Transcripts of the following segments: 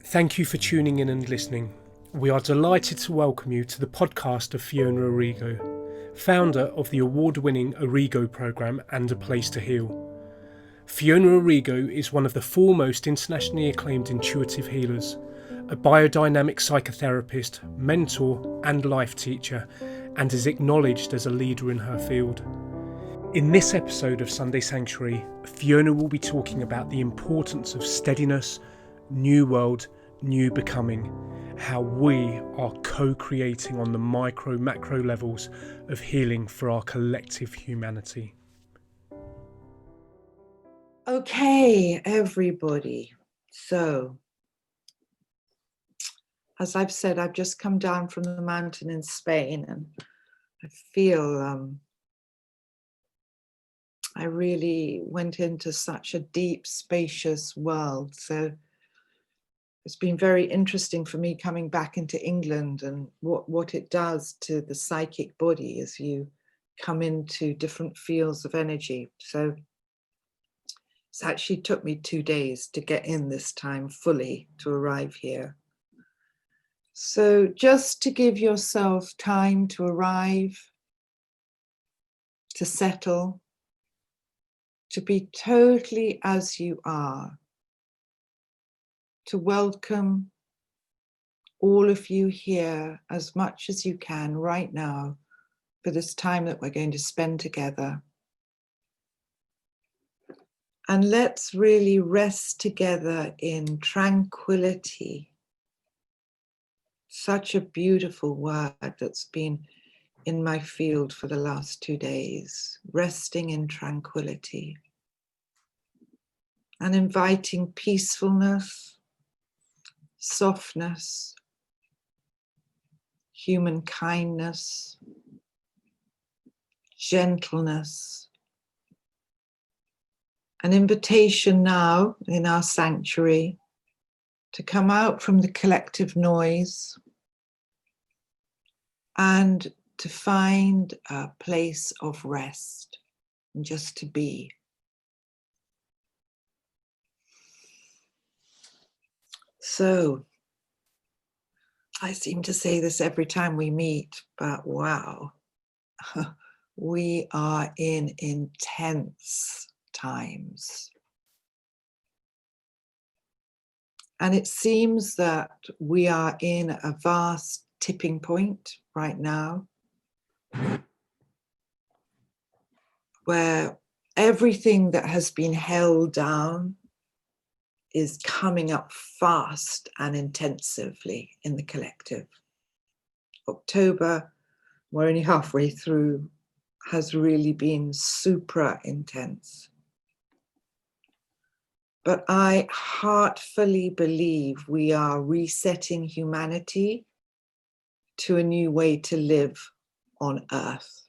Thank you for tuning in and listening. We are delighted to welcome you to the podcast of Fiona Arrigo, founder of the award-winning Arrigo Programme and A Place to Heal. Fiona Arrigo is one of the foremost internationally acclaimed intuitive healers, a biodynamic psychotherapist, mentor and life teacher, and is acknowledged as a leader in her field. In this episode of Sunday Sanctuary, Fiona will be talking about the importance of steadiness, new world, new becoming, how we are co-creating on the macro levels of healing for our collective humanity. Okay, everybody. So, as I've said, I've just come down from the mountain in Spain and I feel I really went into such a deep, spacious world. So it's been very interesting for me coming back into England and what it does to the psychic body as you come into different fields of energy. So it's actually took me 2 days to get in this time fully to arrive here. So just to give yourself time to arrive, to settle, to be totally as you are, to welcome all of you here as much as you can right now for this time that we're going to spend together. And let's really rest together in tranquility. Such a beautiful word that's been in my field for the last 2 days, resting in tranquility and inviting peacefulness, softness, human kindness, gentleness. An invitation now in our sanctuary to come out from the collective noise and to find a place of rest and just to be. So, I seem to say this every time we meet, but wow, we are in intense times. And it seems that we are in a vast tipping point right now, where everything that has been held down is coming up fast and intensively in the collective. October, we're only halfway through, has really been super intense. But I heartfully believe we are resetting humanity to a new way to live on Earth.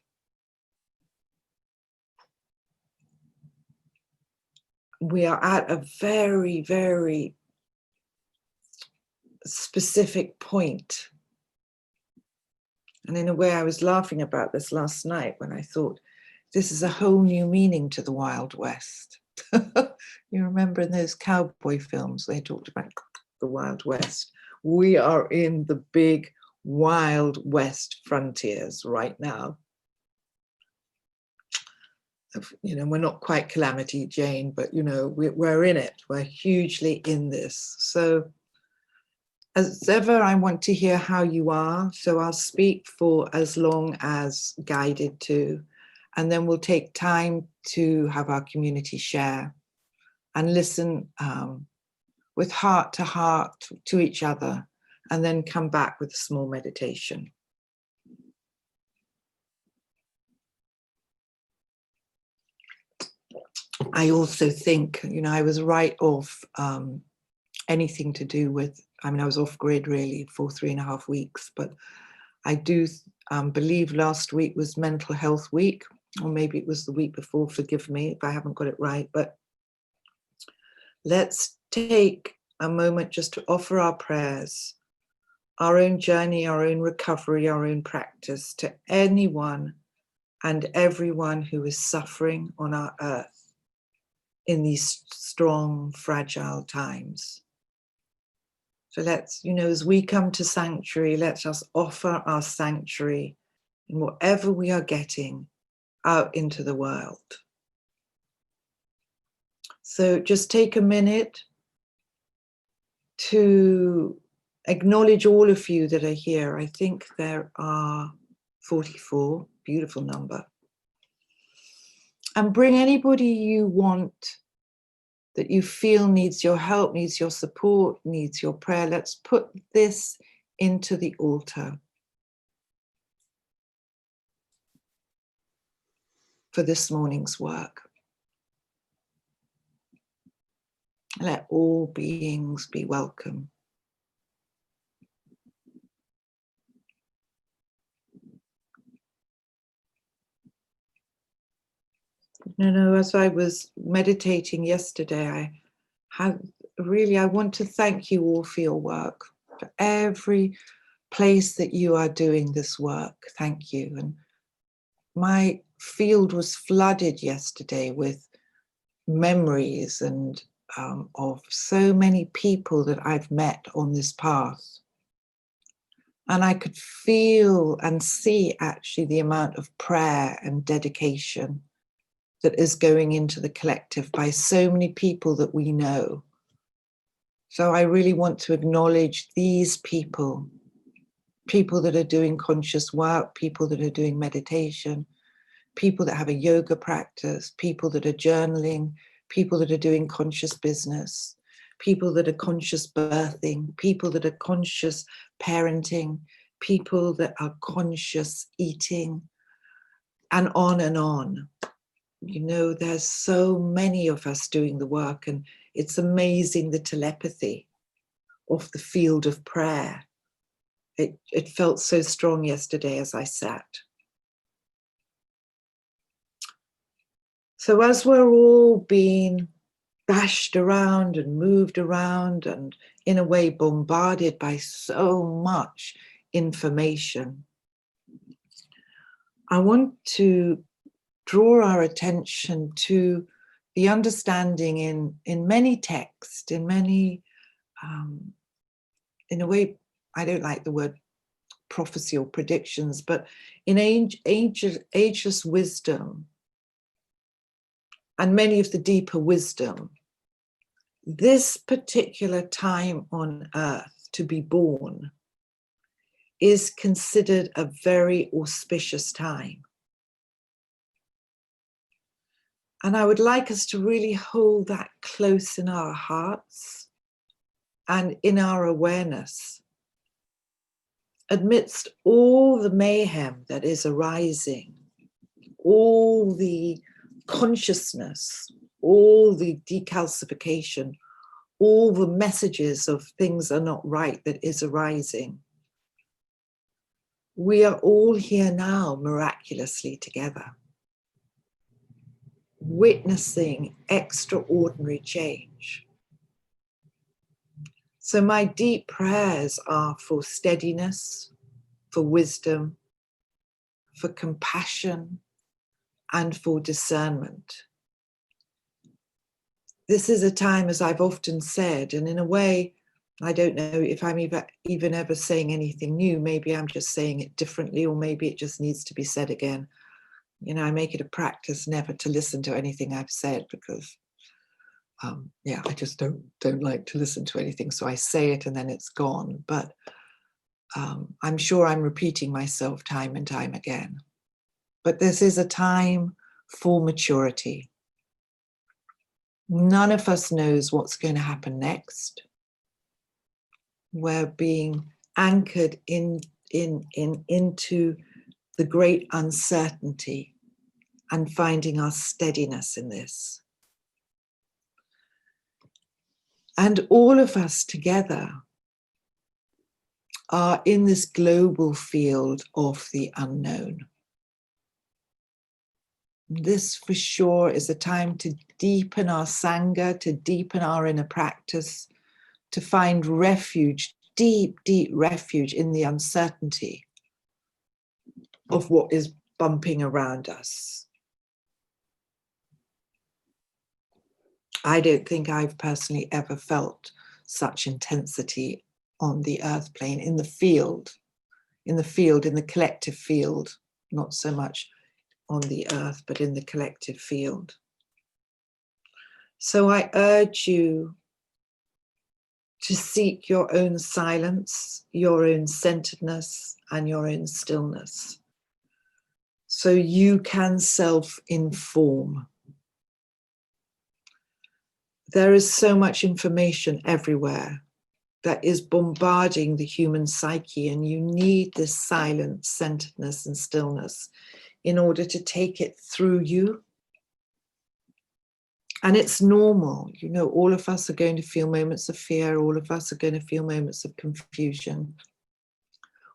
We are at a very, very specific point. And in a way, I was laughing about this last night when I thought, this is a whole new meaning to the Wild West. You remember in those cowboy films, they talked about the Wild West. We are in the big Wild West frontiers right now. You know, we're not quite Calamity Jane, but, you know, we're in it. We're hugely in this. So as ever, I want to hear how you are. So I'll speak for as long as guided to, and then we'll take time to have our community share and listen with heart to each other, and then come back with a small meditation. I also think, you know, I was right off anything to do with, I mean, I was off grid really for 3.5 weeks, but I do believe last week was Mental Health Week, or maybe it was the week before, forgive me if I haven't got it right, but let's take a moment just to offer our prayers, our own journey, our own recovery, our own practice to anyone and everyone who is suffering on our earth in these strong, fragile times. So let's, as we come to sanctuary, let us offer our sanctuary in whatever we are getting out into the world. So just take a minute to acknowledge all of you that are here. I think there are 44, beautiful number. And bring anybody you want that you feel needs your help, needs your support, needs your prayer. Let's put this into the altar for this morning's work. Let all beings be welcome. As I was meditating yesterday, I want to thank you all for your work, for every place that you are doing this work. Thank you. And my field was flooded yesterday with memories and of so many people that I've met on this path. And I could feel and see actually the amount of prayer and dedication that is going into the collective by so many people that we know. So I really want to acknowledge these people that are doing conscious work, people that are doing meditation, people that have a yoga practice, people that are journaling, people that are doing conscious business, people that are conscious birthing, people that are conscious parenting, people that are conscious eating, and on and on. There's so many of us doing the work, and it's amazing the telepathy of the field of prayer. It felt so strong yesterday as I sat. So as we're all being bashed around and moved around and in a way bombarded by so much information, I want to draw our attention to the understanding in many texts, in many, in a way, I don't like the word prophecy or predictions, but in ageless wisdom and many of the deeper wisdom, this particular time on earth to be born is considered a very auspicious time. And I would like us to really hold that close in our hearts and in our awareness, amidst all the mayhem that is arising, all the consciousness, all the decalcification, all the messages of things are not right that is arising. We are all here now miraculously together, witnessing extraordinary change. So my deep prayers are for steadiness, for wisdom, for compassion, and for discernment. This is a time, as I've often said, and in a way, I don't know if I'm even ever saying anything new. Maybe I'm just saying it differently, or maybe it just needs to be said again. I make it a practice never to listen to anything I've said because, I just don't like to listen to anything. So I say it and then it's gone. But I'm sure I'm repeating myself time and time again. But this is a time for maturity. None of us knows what's going to happen next. We're being anchored into the great uncertainty and finding our steadiness in this. And all of us together are in this global field of the unknown. This for sure is a time to deepen our sangha, to deepen our inner practice, to find refuge, deep, deep refuge in the uncertainty of what is bumping around us. I don't think I've personally ever felt such intensity on the earth plane, in the field, in the collective field, not so much on the earth, but in the collective field. So I urge you to seek your own silence, your own centeredness, and your own stillness, so you can self-inform. There is so much information everywhere that is bombarding the human psyche, and you need this silence, centeredness, and stillness in order to take it through you. And it's normal, you know, all of us are going to feel moments of fear, all of us are going to feel moments of confusion,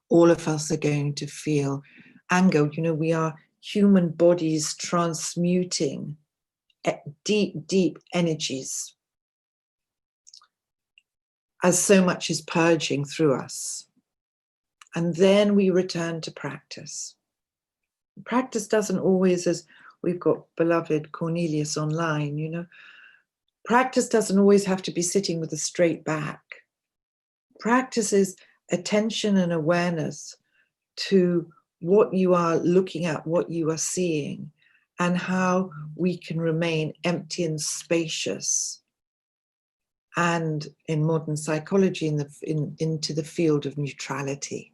all of us are going to feel anger. You know, we are human bodies transmuting deep, deep energies as so much is purging through us. And then we return to practice. Practice doesn't always, as we've got beloved Cornelius online, you know, practice doesn't always have to be sitting with a straight back. Practice is attention and awareness to what you are looking at, what you are seeing, and how we can remain empty and spacious. And in modern psychology, into the field of neutrality.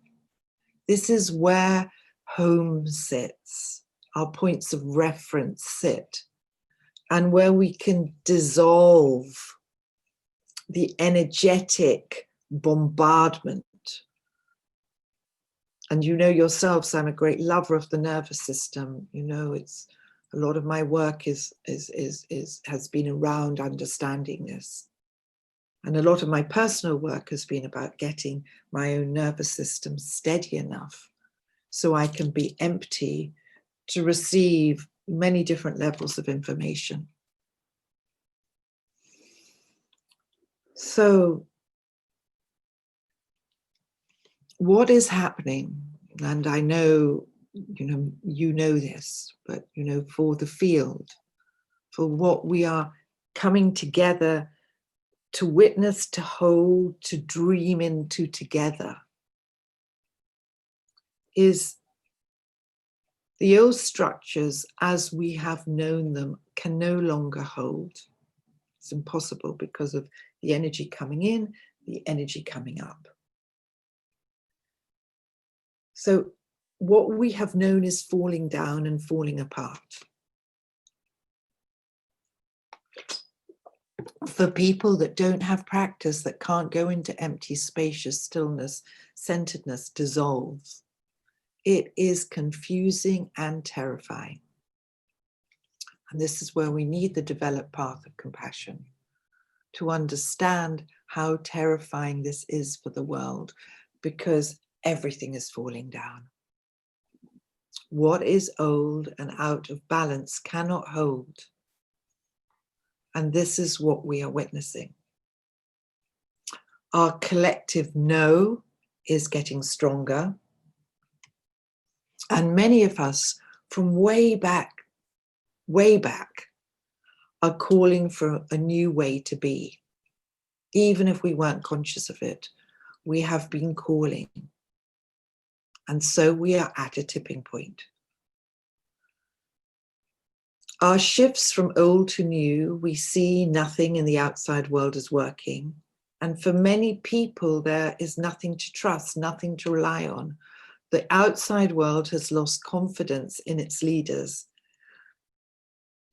This is where home sits, our points of reference sit, and where we can dissolve the energetic bombardment. And you know yourselves, I'm a great lover of the nervous system. You know, it's a lot of my work has been around understanding this. And a lot of my personal work has been about getting my own nervous system steady enough so I can be empty to receive many different levels of information. So what is happening, and I know, you know this, but, you know, for the field, for what we are coming together to witness, to hold, to dream into together, is the old structures as we have known them can no longer hold. It's impossible because of the energy coming in, the energy coming up. So what we have known is falling down and falling apart. For people that don't have practice, that can't go into empty, spacious stillness, centeredness, dissolve, it is confusing and terrifying. And this is where we need the developed path of compassion to understand how terrifying this is for the world, because everything is falling down. What is old and out of balance cannot hold. And this is what we are witnessing. Our collective no is getting stronger. And many of us from way back, are calling for a new way to be. Even if we weren't conscious of it, we have been calling. And so we are at a tipping point. Our shifts from old to new, we see nothing in the outside world is working. And for many people, there is nothing to trust, nothing to rely on. The outside world has lost confidence in its leaders.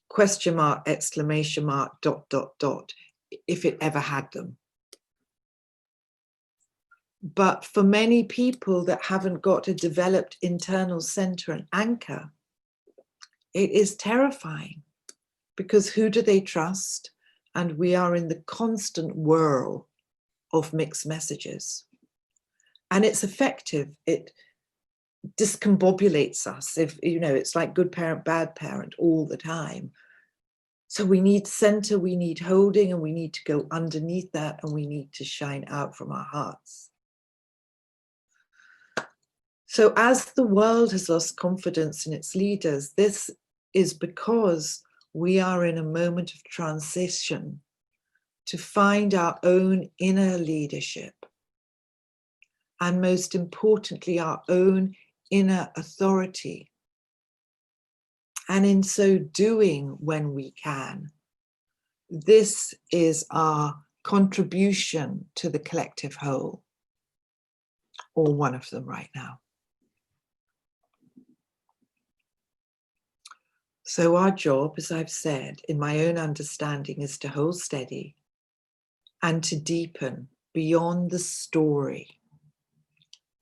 Question mark, exclamation mark, ... if it ever had them. But for many people that haven't got a developed internal center and anchor, it is terrifying, because who do they trust? And we are in the constant whirl of mixed messages. And it's effective. It discombobulates us. If, you know, it's like good parent, bad parent all the time. So we need center, we need holding, and we need to go underneath that, and we need to shine out from our hearts. So as the world has lost confidence in its leaders, this is because we are in a moment of transition to find our own inner leadership. and most importantly, our own inner authority. And in so doing, when we can, this is our contribution to the collective whole, or one of them right now. So our job, as I've said, in my own understanding, is to hold steady and to deepen beyond the story,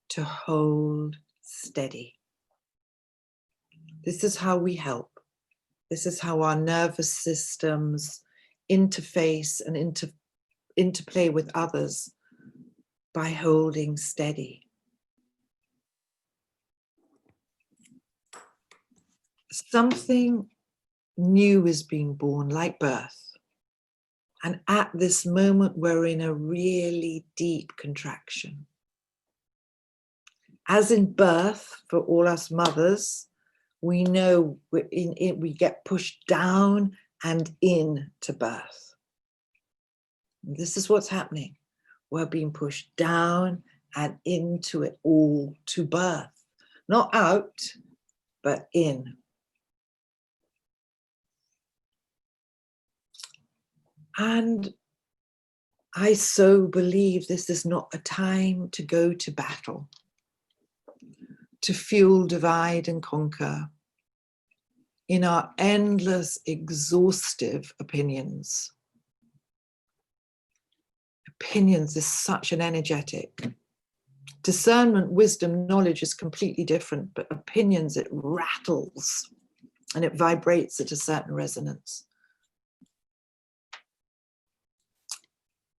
to hold steady. This is how we help. This is how our nervous systems interface and interplay with others, by holding steady. Something new is being born, like birth. And at this moment, we're in a really deep contraction. As in birth, for all us mothers, we know we get pushed down and into birth. This is what's happening. We're being pushed down and into it all, to birth. Not out, but in. And I so believe this is not a time to go to battle, to fuel, divide, and conquer in our endless, exhaustive opinions. Opinions is such an energetic. Discernment, wisdom, knowledge is completely different, but opinions, it rattles and it vibrates at a certain resonance.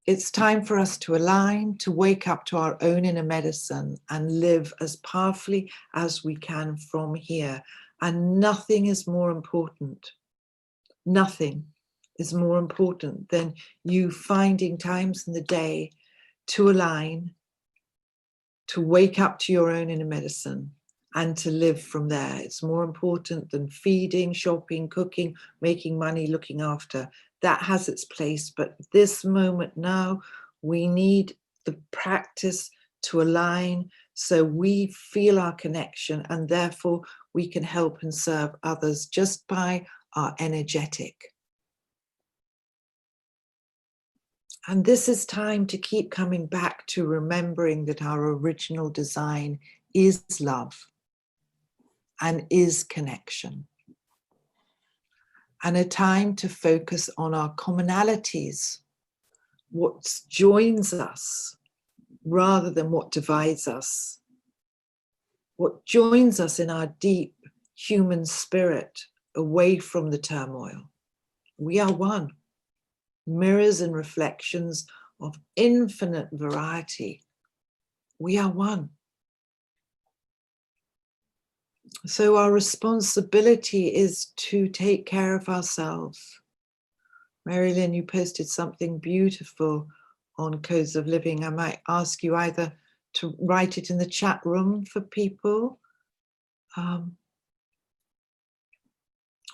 It's time for us to align, to wake up to our own inner medicine and live as powerfully as we can from here. And nothing is more important. Nothing is more important than you finding times in the day to align, to wake up to your own inner medicine and to live from there. It's more important than feeding, shopping, cooking, making money, looking after. That has its place, but this moment now, we need the practice to align so we feel our connection, and therefore we can help and serve others just by our energetic. And this is time to keep coming back to remembering that our original design is love and is connection. And a time to focus on our commonalities, what joins us rather than what divides us. What joins us in our deep human spirit away from the turmoil. We are one, mirrors and reflections of infinite variety. We are one. So our responsibility is to take care of ourselves. Marilyn, you posted something beautiful on Codes of Living. I might ask you either to write it in the chat room for people,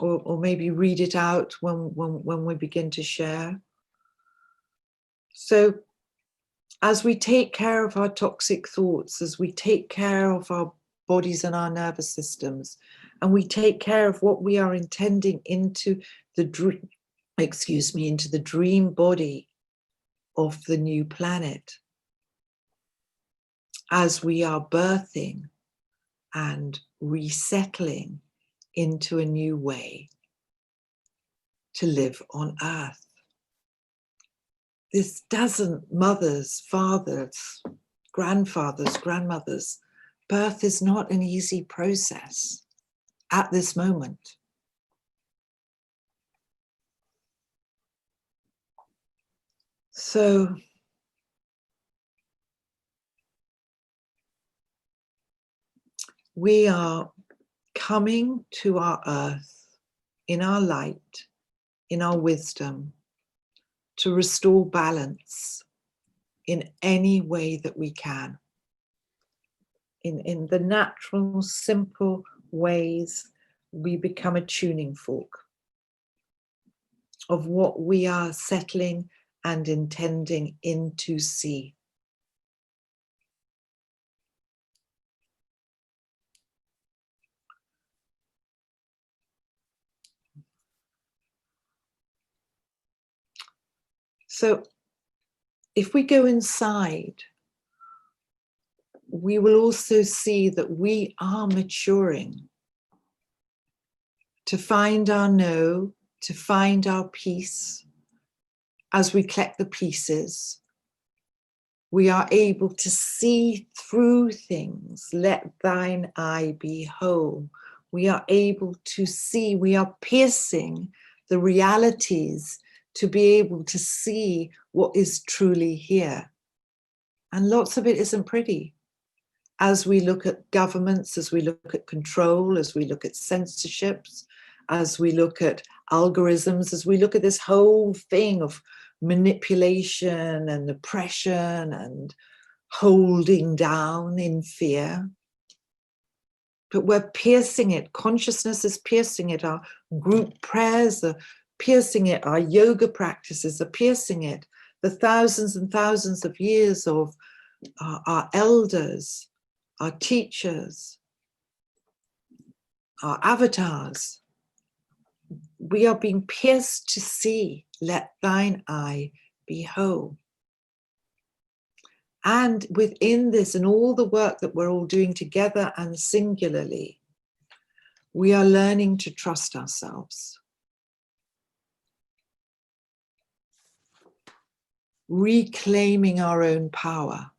or maybe read it out when we begin to share. So as we take care of our toxic thoughts, as we take care of our bodies and our nervous systems, and we take care of what we are intending into the dream, into the dream body of the new planet, as we are birthing and resettling into a new way to live on Earth. This doesn't, mothers, fathers, grandfathers, grandmothers, birth is not an easy process at this moment. So we are coming to our earth in our light, in our wisdom, to restore balance in any way that we can. In the natural, simple ways, we become a tuning fork of what we are settling and intending in to see. So if we go inside, we will also see that we are maturing to find our no, to find our peace. As we collect the pieces, we are able to see through things. Let thine eye be whole. We are able to see, we are piercing the realities to be able to see what is truly here. And lots of it isn't pretty. As we look at governments, as we look at control, as we look at censorships, as we look at algorithms, as we look at this whole thing of manipulation and oppression and holding down in fear. But we're piercing it. Consciousness is piercing it. Our group prayers are piercing it. Our yoga practices are piercing it. The thousands and thousands of years of our elders, our teachers, our avatars, we are being pierced to see, let thine eye be whole. And within this and all the work that we're all doing together and singularly, we are learning to trust ourselves. Reclaiming our own power.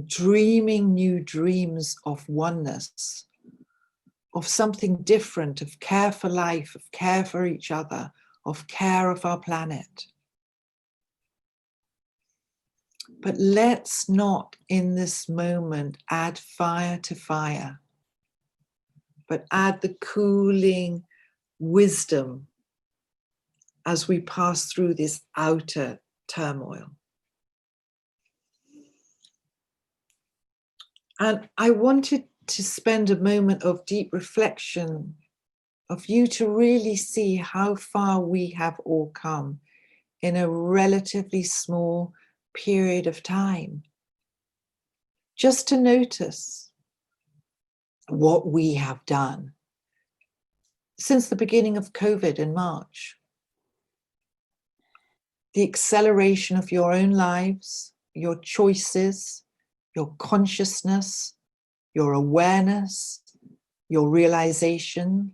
Dreaming new dreams of oneness, of something different, of care for life, of care for each other, of care of our planet. But let's not in this moment add fire to fire, but add the cooling wisdom as we pass through this outer turmoil. And I wanted to spend a moment of deep reflection of you to really see how far we have all come in a relatively small period of time. Just to notice what we have done since the beginning of COVID in March. The acceleration of your own lives, your choices, your consciousness, your awareness, your realization.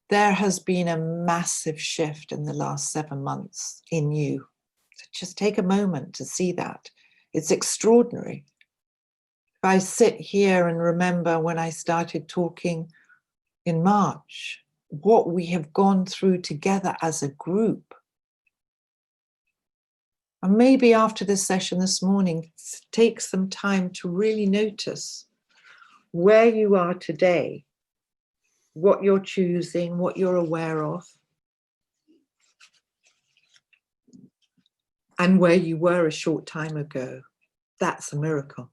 There has been a massive shift in the last 7 months in you. So just take a moment to see that. It's extraordinary. If I sit here and remember when I started talking in March, what we have gone through together as a group. And maybe after this session this morning, take some time to really notice where you are today, what you're choosing, what you're aware of, and where you were a short time ago. That's a miracle.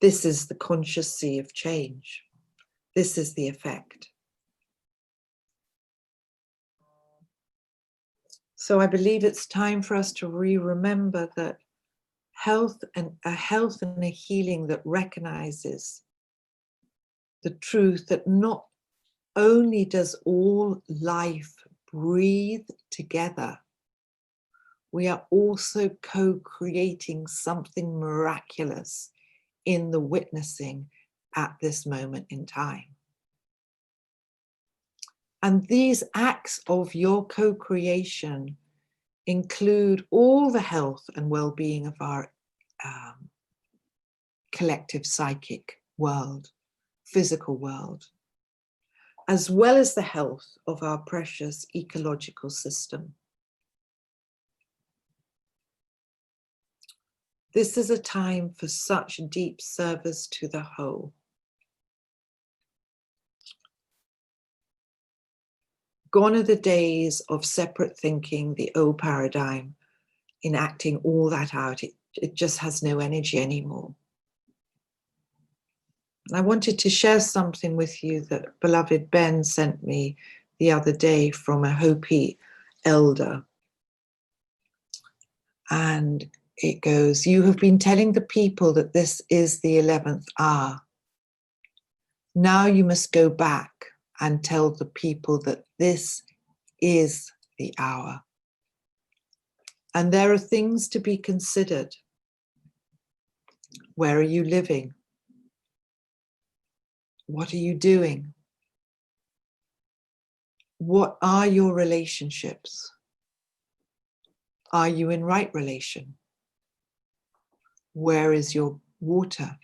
This is the conscious sea of change. This is the effect. So I believe it's time for us to remember that health and a healing that recognizes the truth that not only does all life breathe together, we are also co-creating something miraculous in the witnessing at this moment in time. And these acts of your co-creation include all the health and well-being of our collective psychic world, physical world, as well as the health of our precious ecological system. This is a time for such deep service to the whole. Gone are the days of separate thinking, the old paradigm, enacting all that out. It just has no energy anymore. I wanted to share something with you that beloved Ben sent me the other day from a Hopi elder. And it goes, "You have been telling the people that this is the 11th hour. Now you must go back and tell the people that this is the hour. And there are things to be considered. Where are you living? What are you doing? What are your relationships? Are you in right relation? Where is your water?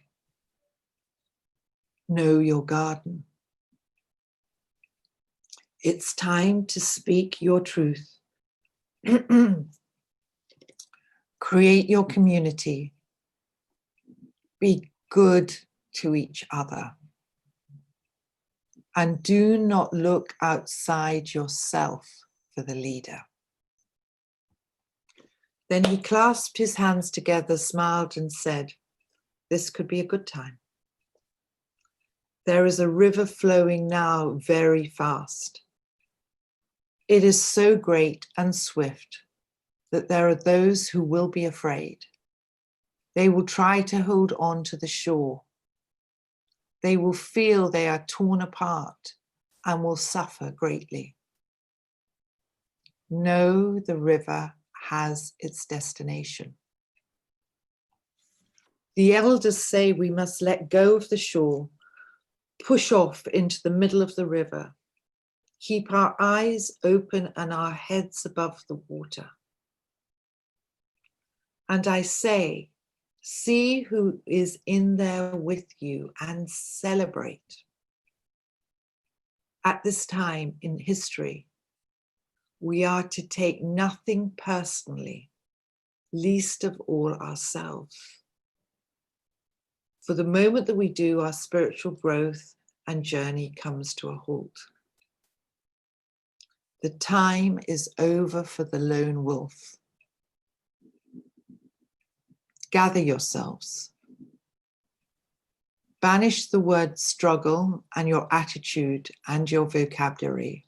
Know your garden. It's time to speak your truth. Create your community. Be good to each other. And do not look outside yourself for the leader. Then he clasped his hands together, smiled, and said, "This could be a good time. There is a river flowing now very fast. It is so great and swift that there are those who will be afraid. They will try to hold on to the shore. They will feel they are torn apart and will suffer greatly. No, the river has its destination. The elders say we must let go of the shore, push off into the middle of the river, keep our eyes open and our heads above the water. And I say, see who is in there with you and celebrate. At this time in history, we are to take nothing personally, least of all ourselves. For the moment that we do, our spiritual growth and journey comes to a halt. The time is over for the lone wolf. Gather yourselves. Banish the word struggle and your attitude and your vocabulary.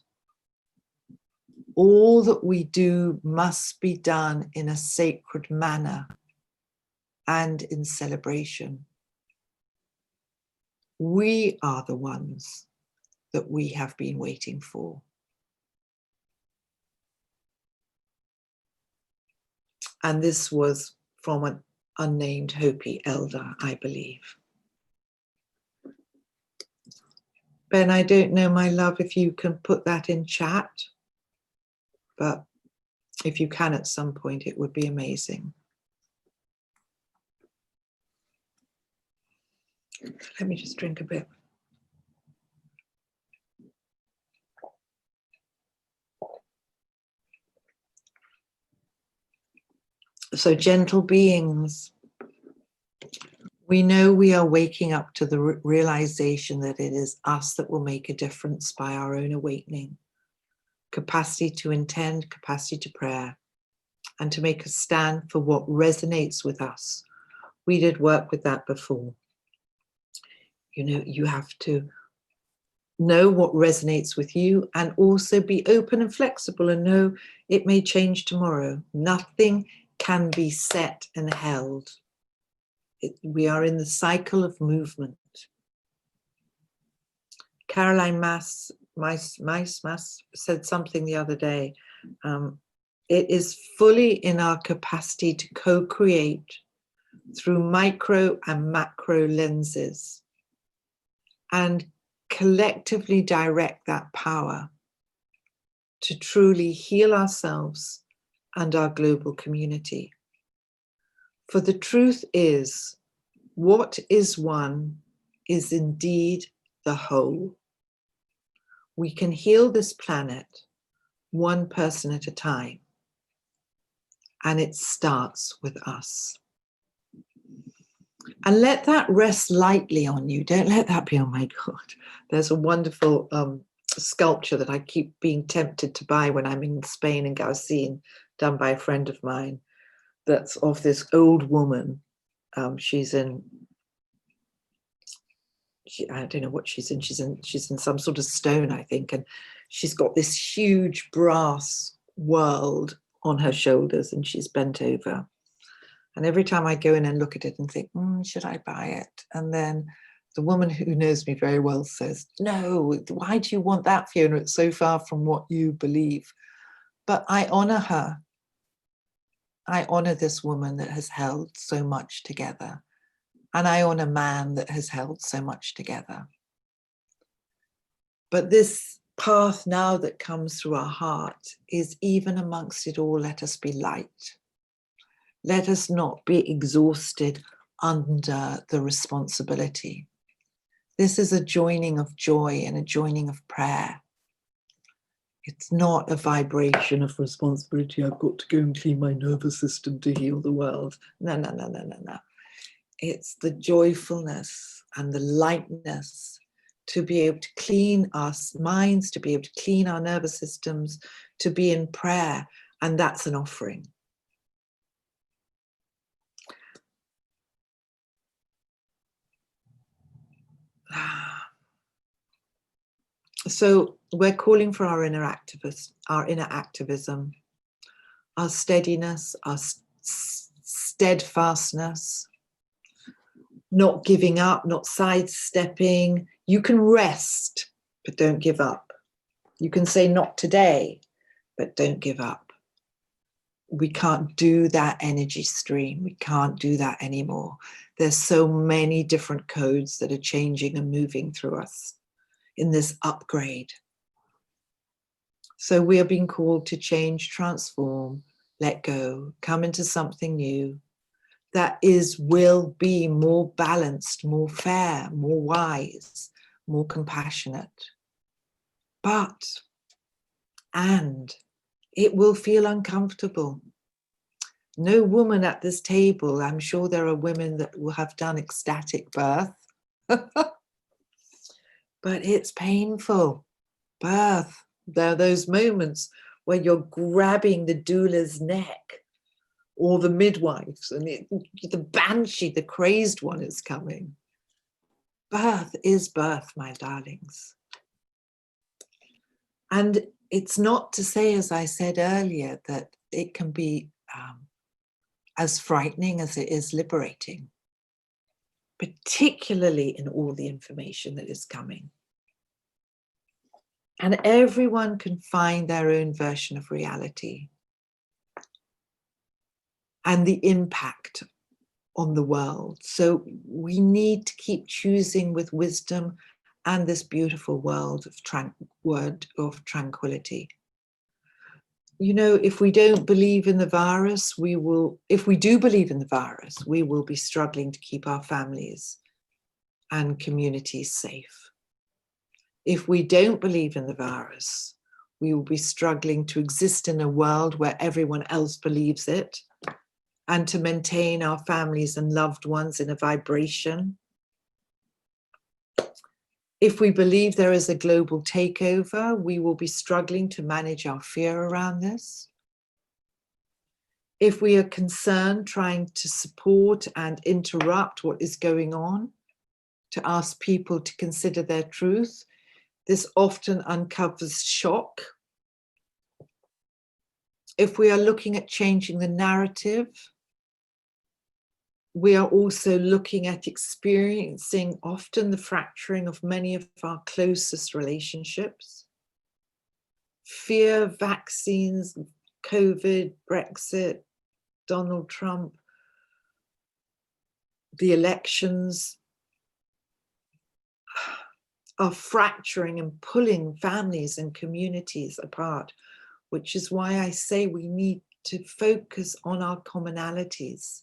All that we do must be done in a sacred manner and in celebration. We are the ones that we have been waiting for. And this was from an unnamed Hopi elder, I believe. Ben, I don't know, my love, if you can put that in chat, but if you can at some point, it would be amazing. Let me just drink a bit. So, gentle beings, we know we are waking up to the realization that it is us that will make a difference by our own awakening. Capacity to intend, capacity to prayer, and to make a stand for what resonates with us. We did work with that before. You know, you have to know what resonates with you and also be open and flexible and know it may change tomorrow. Nothing can be set and held. We are in the cycle of movement. Caroline Mass said something the other day. It is fully in our capacity to co-create through micro and macro lenses and collectively direct that power to truly heal ourselves and our global community. For the truth is, what is one is indeed the whole. We can heal this planet one person at a time, and it starts with us. And let that rest lightly on you. Don't let that be, oh my God. There's a wonderful sculpture that I keep being tempted to buy when I'm in Spain and Gaucine, done by a friend of mine, that's of this old woman. She's in, I don't know what she's in. She's in some sort of stone, I think. And she's got this huge brass world on her shoulders and she's bent over. And every time I go in and look at it and think, should I buy it? And then The woman who knows me very well says, no, why do you want that, Fiona? It's so far from what you believe. But I honor her. I honor this woman that has held so much together. And I honor man that has held so much together. But this path now that comes through our heart is, even amongst it all, let us be light. Let us not be exhausted under the responsibility. This is a joining of joy and a joining of prayer. It's not a vibration of responsibility. I've got to go and clean my nervous system to heal the world. No. It's the joyfulness and the lightness to be able to clean our minds, to be able to clean our nervous systems, to be in prayer. And that's an offering. So we're calling for our inner activism, our steadiness, our steadfastness, not giving up, not sidestepping. You can rest, but don't give up. You can say not today, but don't give up. We can't do that energy stream. We can't do that anymore. There's so many different codes that are changing and moving through us in this upgrade. So we are being called to change, transform, let go, come into something new that will be more balanced, more fair, more wise, more compassionate. And it will feel uncomfortable. No woman at this table, I'm sure there are women that will have done ecstatic birth, but it's painful. Birth, there are those moments where you're grabbing the doula's neck or the midwives, and the banshee, the crazed one, is coming. Birth is birth, my darlings. And it's not to say, as I said earlier, that it can be as frightening as it is liberating, particularly in all the information that is coming. And everyone can find their own version of reality and the impact on the world. So we need to keep choosing with wisdom and this beautiful word of tranquility. You know, if we don't believe in the virus, if we do believe in the virus, we will be struggling to keep our families and communities safe. If we don't believe in the virus, we will be struggling to exist in a world where everyone else believes it, and to maintain our families and loved ones in a vibration. If we believe there is a global takeover, we will be struggling to manage our fear around this. If we are concerned trying to support and interrupt what is going on, to ask people to consider their truth, this often uncovers shock. If we are looking at changing the narrative, we are also looking at experiencing often the fracturing of many of our closest relationships. Fear, vaccines, COVID, Brexit, Donald Trump, the elections are fracturing and pulling families and communities apart, which is why I say we need to focus on our commonalities.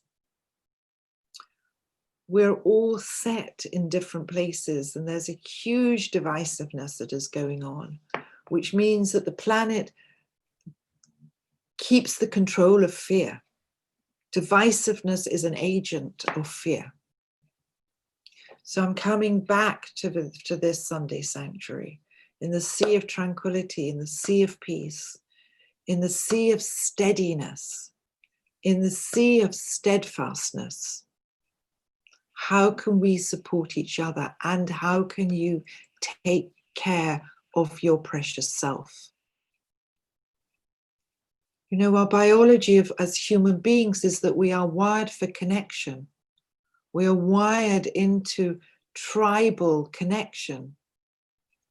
We're all set in different places, and there's a huge divisiveness that is going on, which means that the planet keeps the control of fear. Divisiveness is an agent of fear. So I'm coming back to this Sunday sanctuary, in the sea of tranquility, in the sea of peace, in the sea of steadiness, in the sea of steadfastness. How can we support each other, and how can you take care of your precious self? You know, our biology as human beings is that we are wired for connection. We are wired into tribal connection.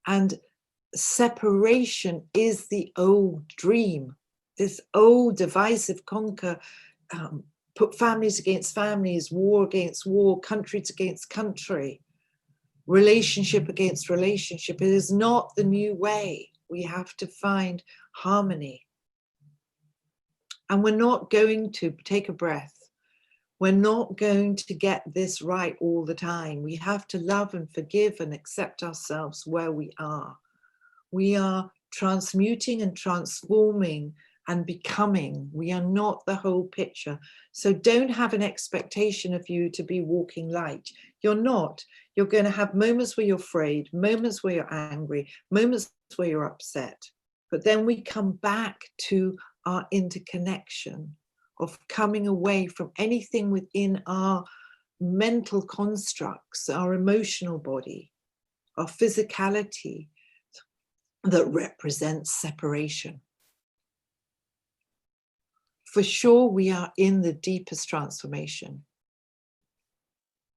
And separation is the old dream, this old divisive conquer, put families against families, war against war, countries against country, relationship against relationship. It is not the new way. We have to find harmony. And we're not going to, take a breath, we're not going to get this right all the time. We have to love and forgive and accept ourselves where we are. We are transmuting and transforming and becoming. We are not the whole picture. So don't have an expectation of you to be walking light. You're not. You're going to have moments where you're afraid, moments where you're angry, moments where you're upset. But then we come back to our interconnection of coming away from anything within our mental constructs, our emotional body, our physicality that represents separation. For sure, we are in the deepest transformation.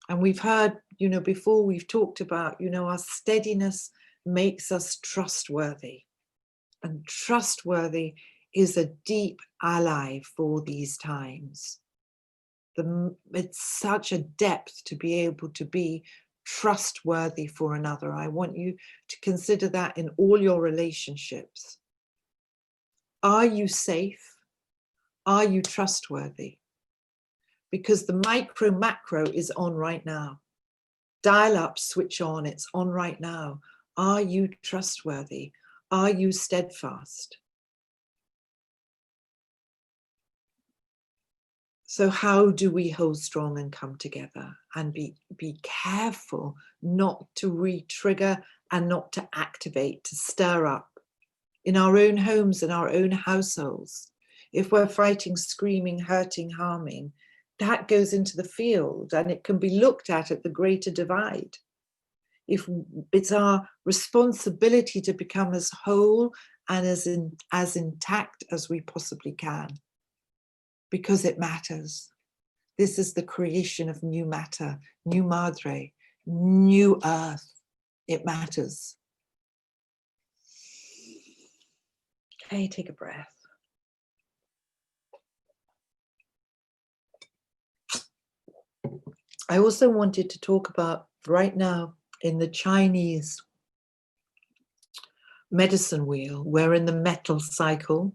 And we've heard, before we've talked about, our steadiness makes us trustworthy. And trustworthy is a deep ally for these times. It's such a depth to be able to be trustworthy for another. I want you to consider that in all your relationships. Are you safe? Are you trustworthy? Because the micro macro is on right now. Dial up, switch on, it's on right now. Are you trustworthy? Are you steadfast? So how do we hold strong and come together and be careful not to re-trigger and not to activate, to stir up in our own homes, in our own households? If we're fighting, screaming, hurting, harming, that goes into the field and it can be looked at the greater divide. If it's our responsibility to become as whole and as intact as we possibly can, because it matters. This is the creation of new matter, new madre, new earth. It matters. Okay, take a breath. I also wanted to talk about right now in the Chinese medicine wheel, we're in the metal cycle.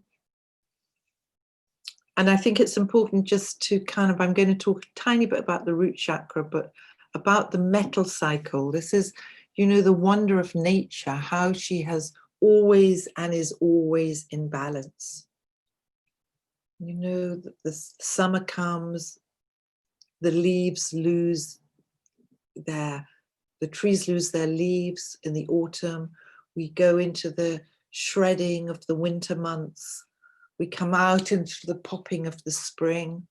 And I think it's important just to I'm going to talk a tiny bit about the root chakra, but about the metal cycle. This is, the wonder of nature, how she has always and is always in balance. The summer comes, the leaves lose the trees lose their leaves in the autumn. We go into the shredding of the winter months. We come out into the popping of the spring.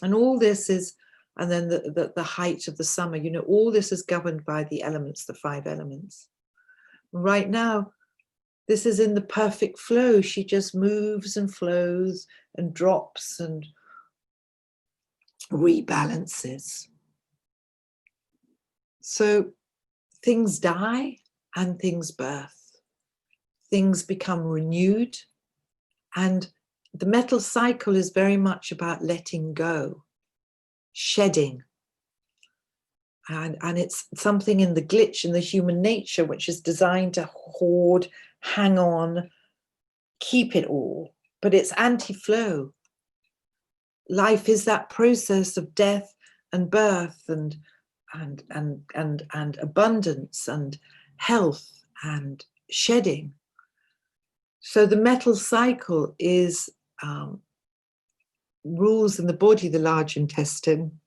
And all this is, and then the height of the summer, all this is governed by the elements, the 5 elements. Right now, this is in the perfect flow. She just moves and flows and drops and rebalances. So things die and things birth. Things become renewed. And the metal cycle is very much about letting go, shedding. And it's something in the glitch in the human nature, which is designed to hoard, hang on, keep it all. But it's anti-flow. Life is that process of death and birth and abundance and health and shedding. So the metal cycle is rules in the body, the large intestine,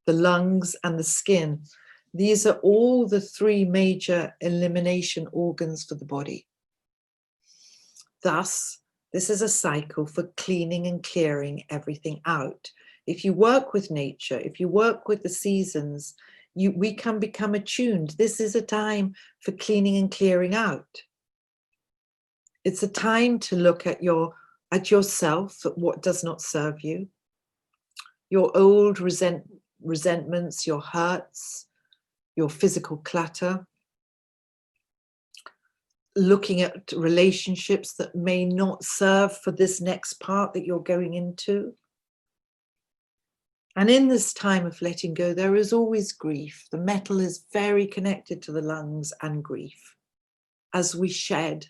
the lungs and the skin. These are all the 3 major elimination organs for the body. Thus, this is a cycle for cleaning and clearing everything out. If you work with nature, if you work with the seasons, we can become attuned. This is a time for cleaning and clearing out. It's a time to look at yourself, at what does not serve you, your old resentments, your hurts, your physical clutter, looking at relationships that may not serve for this next part that you're going into. And in this time of letting go, there is always grief. The metal is very connected to the lungs and grief. As we shed,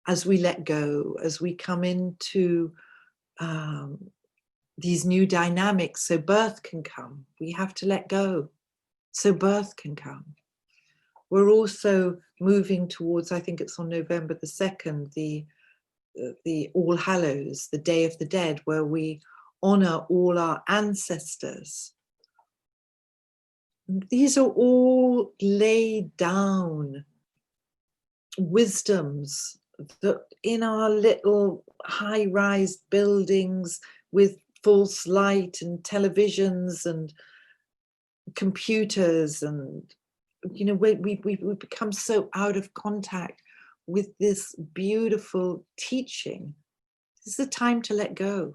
as we let go, as we come into these new dynamics, so birth can come. We have to let go, so birth can come. We're also moving towards, I think it's on November the 2nd, the All Hallows, the Day of the Dead, where we honor all our ancestors. These are all laid down wisdoms that in our little high-rise buildings with false light and televisions and computers, and we become so out of contact with this beautiful teaching. This is the time to let go.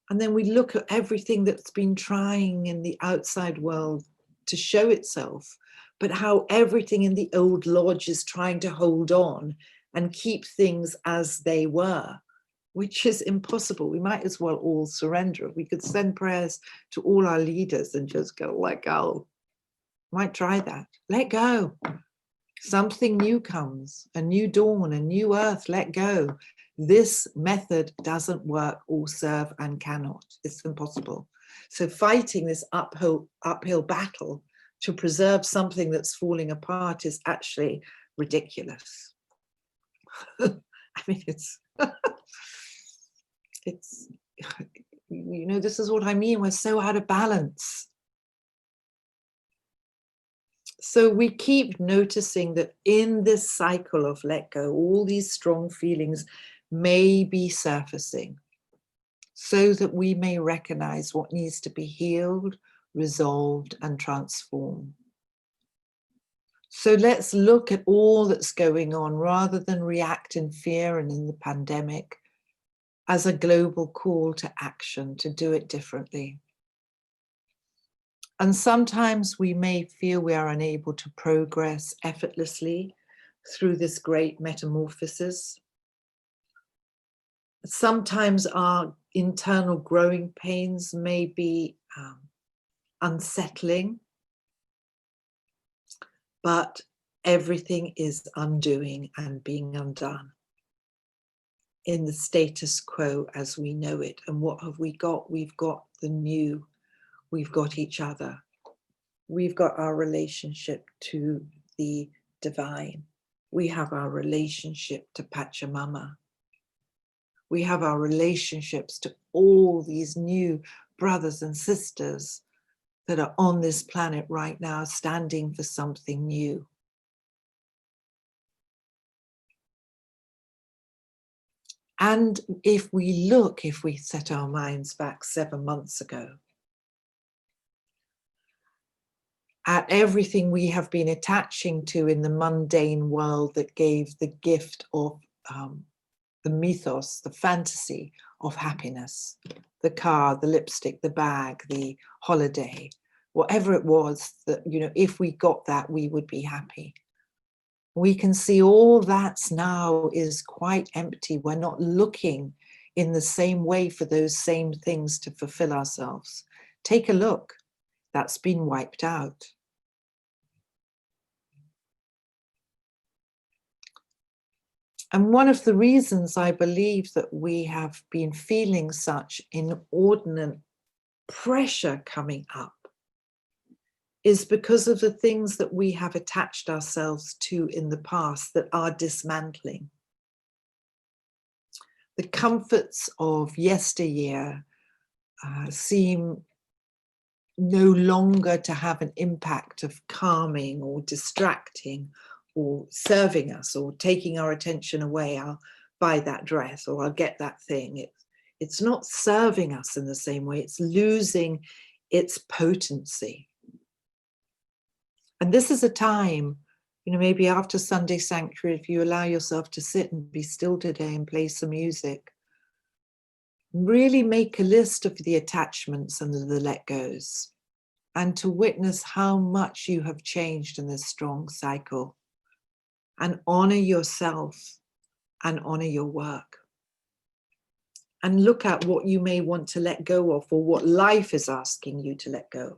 And then we look at everything that's been trying in the outside world to show itself, but how everything in the old lodge is trying to hold on and keep things as they were, which is impossible. We might as well all surrender. We could send prayers to all our leaders and just go, let go. Might try that. Let go. Something new comes, a new dawn, a new earth, let go. This method doesn't work or serve and cannot. It's impossible. So fighting this uphill battle to preserve something that's falling apart is actually ridiculous. I mean, it's, this is what I mean. We're so out of balance. So we keep noticing that in this cycle of let go, all these strong feelings may be surfacing so that we may recognize what needs to be healed, resolved, and transformed. So let's look at all that's going on rather than react in fear and in the pandemic as a global call to action, to do it differently. And sometimes we may feel we are unable to progress effortlessly through this great metamorphosis. Sometimes our internal growing pains may be unsettling, but everything is undoing and being undone in the status quo as we know it. And what have we got? We've got the new. We've got each other. We've got our relationship to the divine. We have our relationship to Pachamama. We have our relationships to all these new brothers and sisters that are on this planet right now, standing for something new. And if we set our minds back 7 months ago, at everything we have been attaching to in the mundane world that gave the gift of the mythos, the fantasy of happiness, the car, the lipstick, the bag, the holiday, whatever it was that, if we got that, we would be happy. We can see all that's now is quite empty. We're not looking in the same way for those same things to fulfill ourselves. Take a look. That's been wiped out. And one of the reasons I believe that we have been feeling such inordinate pressure coming up is because of the things that we have attached ourselves to in the past that are dismantling. The comforts of yesteryear seem no longer to have an impact of calming or distracting or serving us or taking our attention away. I'll buy that dress or I'll get that thing. It's not serving us in the same way. It's losing its potency. And this is a time, maybe after Sunday Sanctuary, if you allow yourself to sit and be still today and play some music, really make a list of the attachments and the let goes. and to witness how much you have changed in this strong cycle, and honor yourself and honor your work. And look at what you may want to let go of, or what life is asking you to let go of.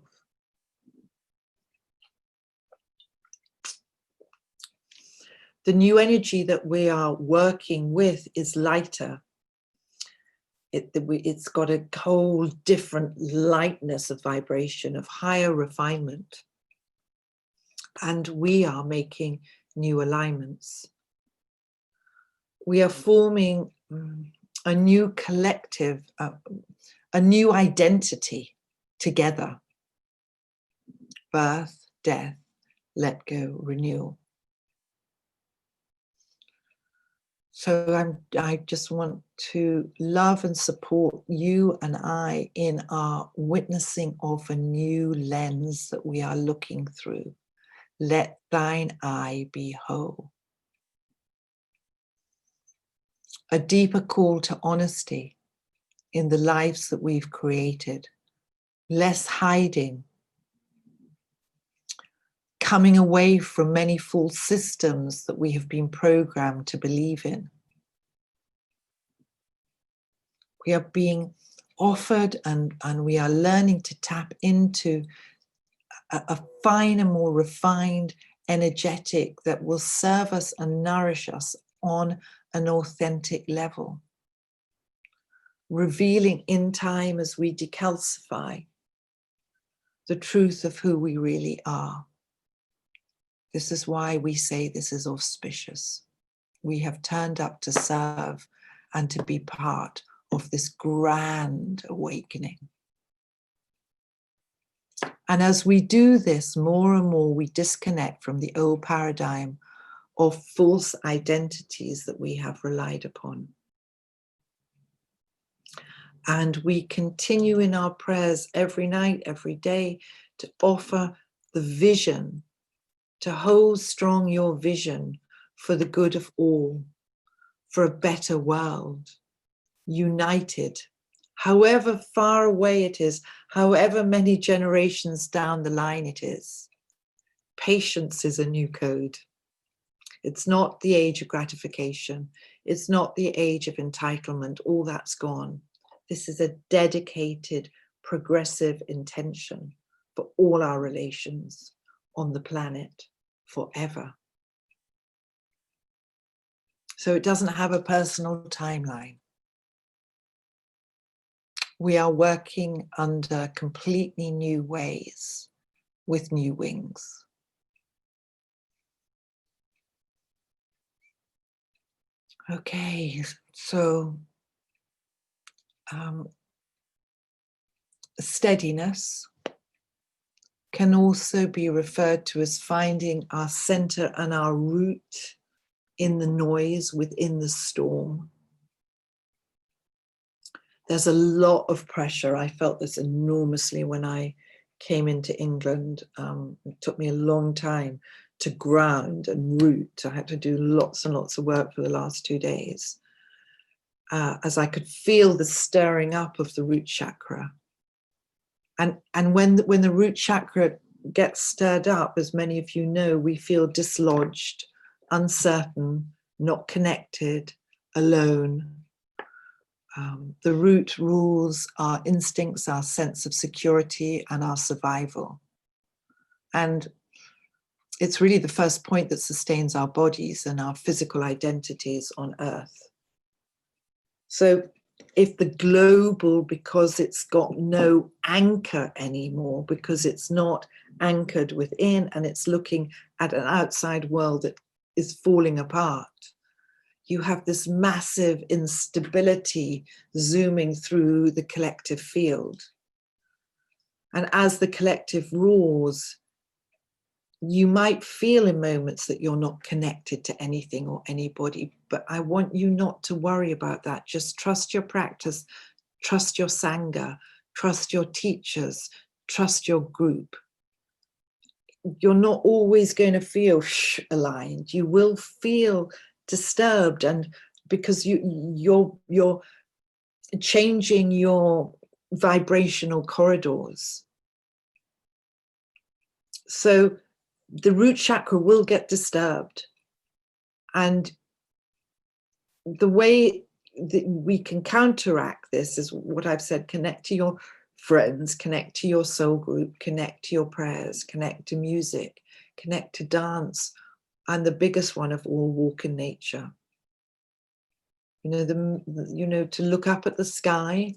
The new energy that we are working with is lighter. It's got a whole different lightness of vibration, of higher refinement. And we are making new alignments. We are forming a new collective, a new identity together. Birth, death, let go, renewal. So I just want to love and support you and I in our witnessing of a new lens that we are looking through. Let thine eye be whole. A deeper call to honesty in the lives that we've created. Less hiding. Coming away from many false systems that we have been programmed to believe in. We are being offered and we are learning to tap into a finer, more refined, energetic that will serve us and nourish us on an authentic level. Revealing in time as we decalcify the truth of who we really are. This is why we say this is auspicious. We have turned up to serve and to be part of this grand awakening. And as we do this, more and more we disconnect from the old paradigm of false identities that we have relied upon. And we continue in our prayers every night, every day, to offer the vision, to hold strong your vision for the good of all, for a better world, united, however far away it is, however many generations down the line it is. Patience is a new code. It's not the age of gratification. It's not the age of entitlement. All that's gone. This is a dedicated, progressive intention for all our relations on the planet forever. So it doesn't have a personal timeline. We are working under completely new ways with new wings. Okay, so steadiness can also be referred to as finding our center and our root in the noise, within the storm. There's a lot of pressure. I felt this enormously when I came into England. It took me a long time to ground and root. I had to do lots and lots of work for the last 2 days, as I could feel the stirring up of the root chakra. And when the root chakra gets stirred up, as many of you know, we feel dislodged, uncertain, not connected, alone. The root rules our instincts, our sense of security, and our survival. And it's really the first point that sustains our bodies and our physical identities on Earth. So if the global, because it's got no anchor anymore, because it's not anchored within and it's looking at an outside world that is falling apart, you have this massive instability zooming through the collective field. And as the collective roars, you might feel in moments that you're not connected to anything or anybody, but I want you not to worry about that. Just trust your practice, trust your Sangha, trust your teachers, trust your group. You're not always going to feel aligned. You will feel disturbed, and because you're changing your vibrational corridors. So the root chakra will get disturbed. And the way that we can counteract this is what I've said: connect to your friends, connect to your soul group, connect to your prayers, connect to music, connect to dance, and the biggest one of all, walk in nature. To look up at the sky.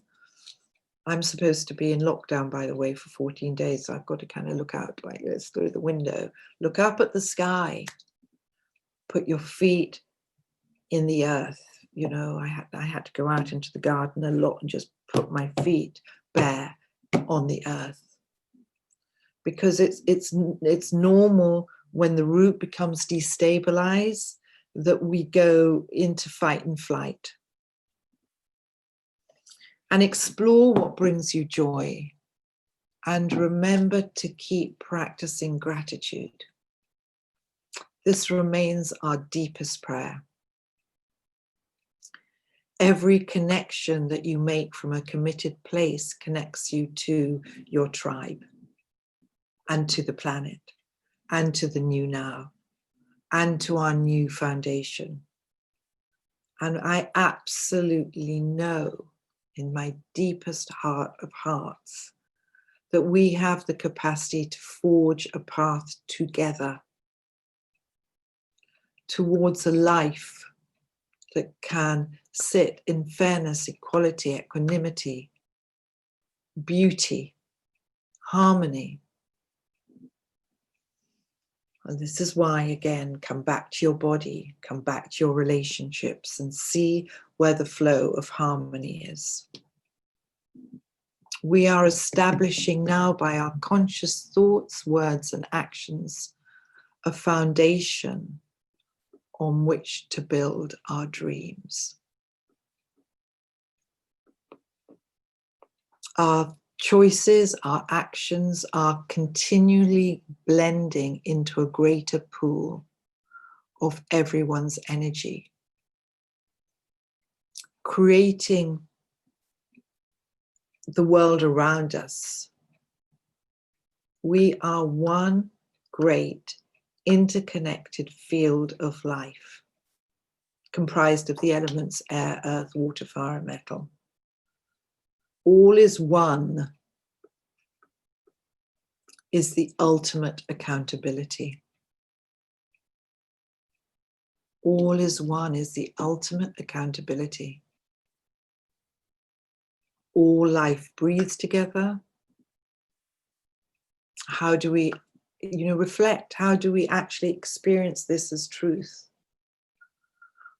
I'm supposed to be in lockdown, by the way, for 14 days. So I've got to kind of look out like this through the window. Look up at the sky. Put your feet in the earth. I had to go out into the garden a lot and just put my feet bare on the earth, because it's normal when the root becomes destabilized that we go into fight and flight. And explore what brings you joy, and remember to keep practicing gratitude. This remains our deepest prayer. Every connection that you make from a committed place connects you to your tribe, and to the planet, and to the new now, and to our new foundation. And I absolutely know in my deepest heart of hearts that we have the capacity to forge a path together towards a life that can sit in fairness, equality, equanimity, beauty, harmony. And this is why, again, come back to your body, come back to your relationships, and see where the flow of harmony is. We are establishing now, by our conscious thoughts, words, and actions, a foundation on which to build our dreams. Our choices, our actions are continually blending into a greater pool of everyone's energy, creating the world around us. We are one great interconnected field of life, comprised of the elements air, earth, water, fire, and metal. All is one is the ultimate accountability. All is one is the ultimate accountability. All life breathes together. How do we, reflect? How do we actually experience this as truth?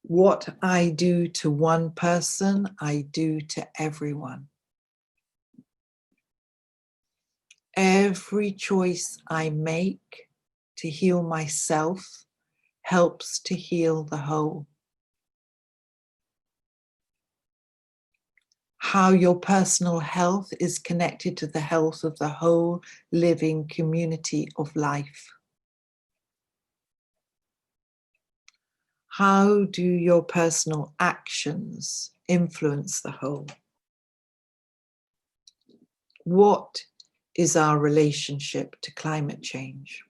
What I do to one person, I do to everyone. Every choice I make to heal myself helps to heal the whole. How your personal health is connected to the health of the whole living community of life. How do your personal actions influence the whole? What is our relationship to climate change?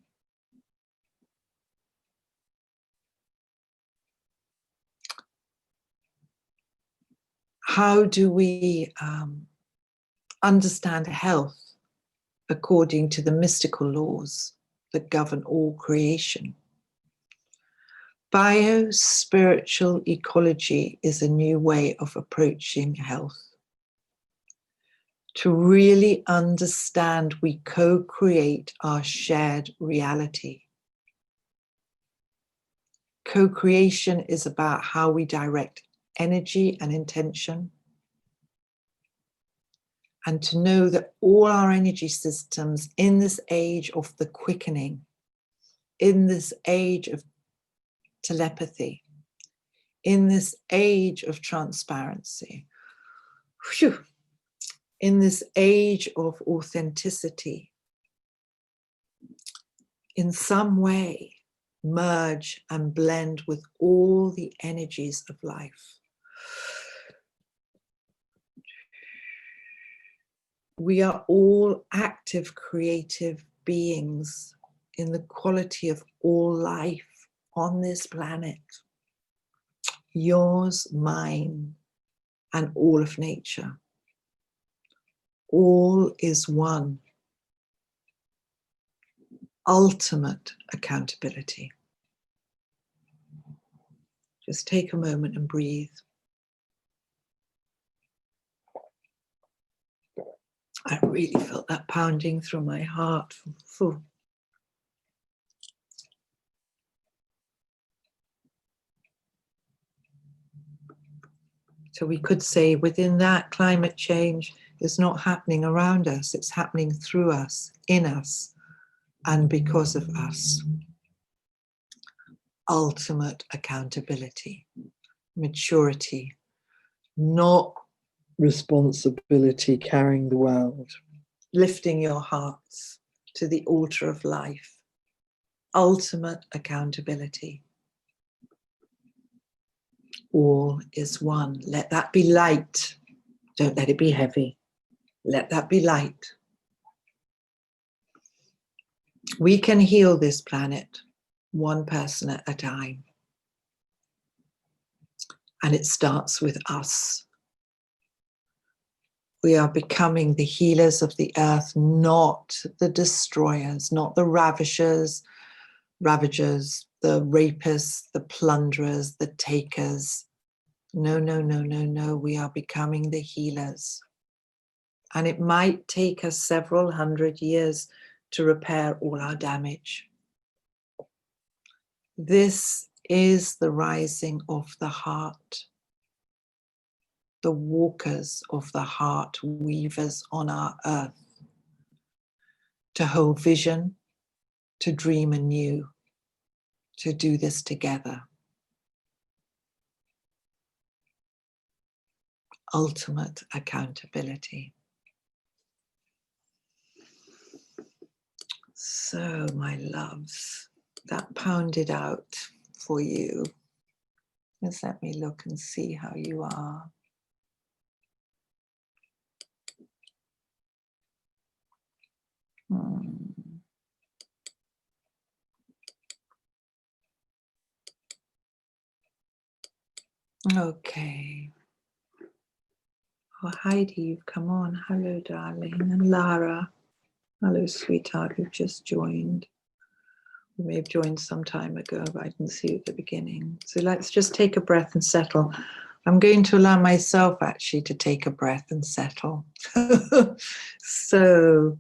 How do we understand health according to the mystical laws that govern all creation? Bio-spiritual ecology is a new way of approaching health. To really understand, we co-create our shared reality. Co-creation is about how we direct energy and intention, and to know that all our energy systems in this age of the quickening, in this age of telepathy, in this age of transparency, in this age of authenticity, in some way merge and blend with all the energies of life. We are all active, creative beings in the quality of all life on this planet, yours, mine, and all of nature. All is one. Ultimate accountability. Just take a moment and breathe. I really felt that pounding through my heart. So we could say within that, climate change is not happening around us, it's happening through us, in us, and because of us. Ultimate accountability, maturity, not responsibility carrying the world, lifting your hearts to the altar of life. Ultimate accountability. All is one. Let that be light. Don't let it be heavy. Let that be light. We can heal this planet one person at a time. And it starts with us. We are becoming the healers of the earth, not the destroyers, not the ravagers, the rapists, the plunderers, the takers. No, no, no, no, no. We are becoming the healers. And it might take us several hundred years to repair all our damage. This is the rising of the heart. The walkers of the heart, weavers on our earth, to hold vision, to dream anew, to do this together. Ultimate accountability. So, my loves, that pounded out for you. Just let me look and see how you are. Okay. Oh, Heidi, you've come on. Hello, darling. And Lara. Hello, sweetheart, who've just joined. You may have joined some time ago, but I didn't see you at the beginning. So let's just take a breath and settle. I'm going to allow myself actually to take a breath and settle. So,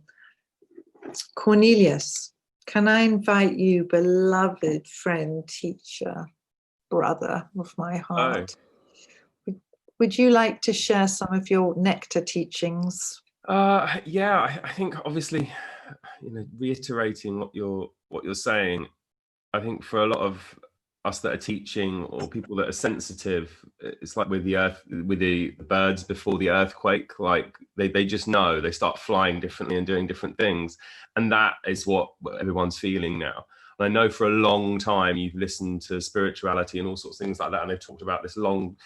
Cornelius, can I invite you, beloved friend, teacher, brother of my heart? Hi. Would you like to share some of your nectar teachings? Yeah, I think obviously, reiterating what you're saying, I think for a lot of us that are teaching or people that are sensitive, it's like with the earth, with the birds before the earthquake, like they just know, they start flying differently and doing different things. And that is what everyone's feeling now. And I know for a long time you've listened to spirituality and all sorts of things like that, and they've talked about this long,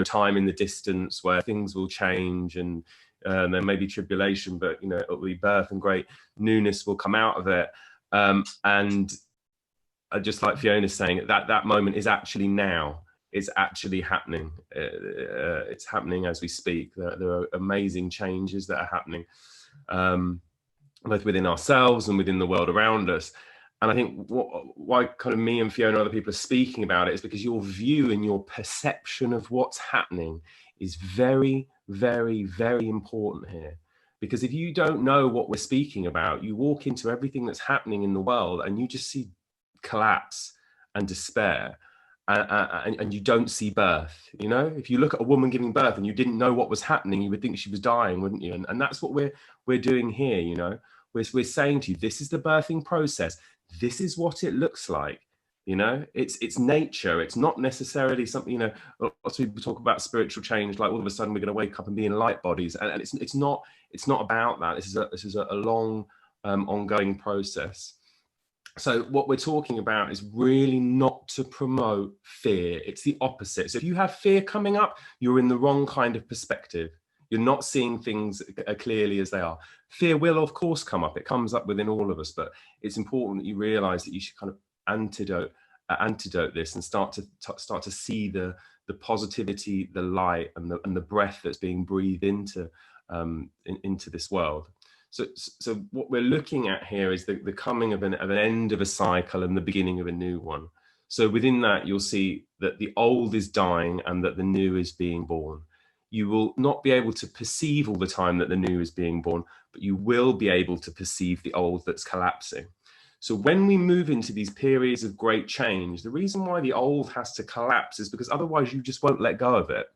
time in the distance where things will change and there may be tribulation, but it'll be birth and great newness will come out of it. And just like Fiona's saying, that moment is actually now. It's actually happening. It's happening as we speak. There are amazing changes that are happening, both within ourselves and within the world around us. And I think why kind of me and Fiona and other people are speaking about it is because your view and your perception of what's happening is very, very, very important here. Because if you don't know what we're speaking about, you walk into everything that's happening in the world and you just see collapse and despair, and you don't see birth. If you look at a woman giving birth and you didn't know what was happening, you would think she was dying, wouldn't you? And that's what we're doing here. We're saying to you, this is the birthing process. This is what it looks like. It's nature. It's not necessarily something, lots of people talk about spiritual change, like all of a sudden we're going to wake up and be in light bodies, and it's not about that. This is a long ongoing process. So what we're talking about is really not to promote fear. It's the opposite. So if you have fear coming up, you're in the wrong kind of perspective. You're not seeing things clearly as they are. Fear will, of course, come up. It comes up within all of us, but it's important that you realize that you should kind of antidote this and start to see the positivity, the light, and the breath that's being breathed into this world. So what we're looking at here is the coming of an end of a cycle and the beginning of a new one. So within that, you'll see that the old is dying and that the new is being born. You will not be able to perceive all the time that the new is being born, but you will be able to perceive the old that's collapsing. So when we move into these periods of great change, the reason why the old has to collapse is because otherwise you just won't let go of it.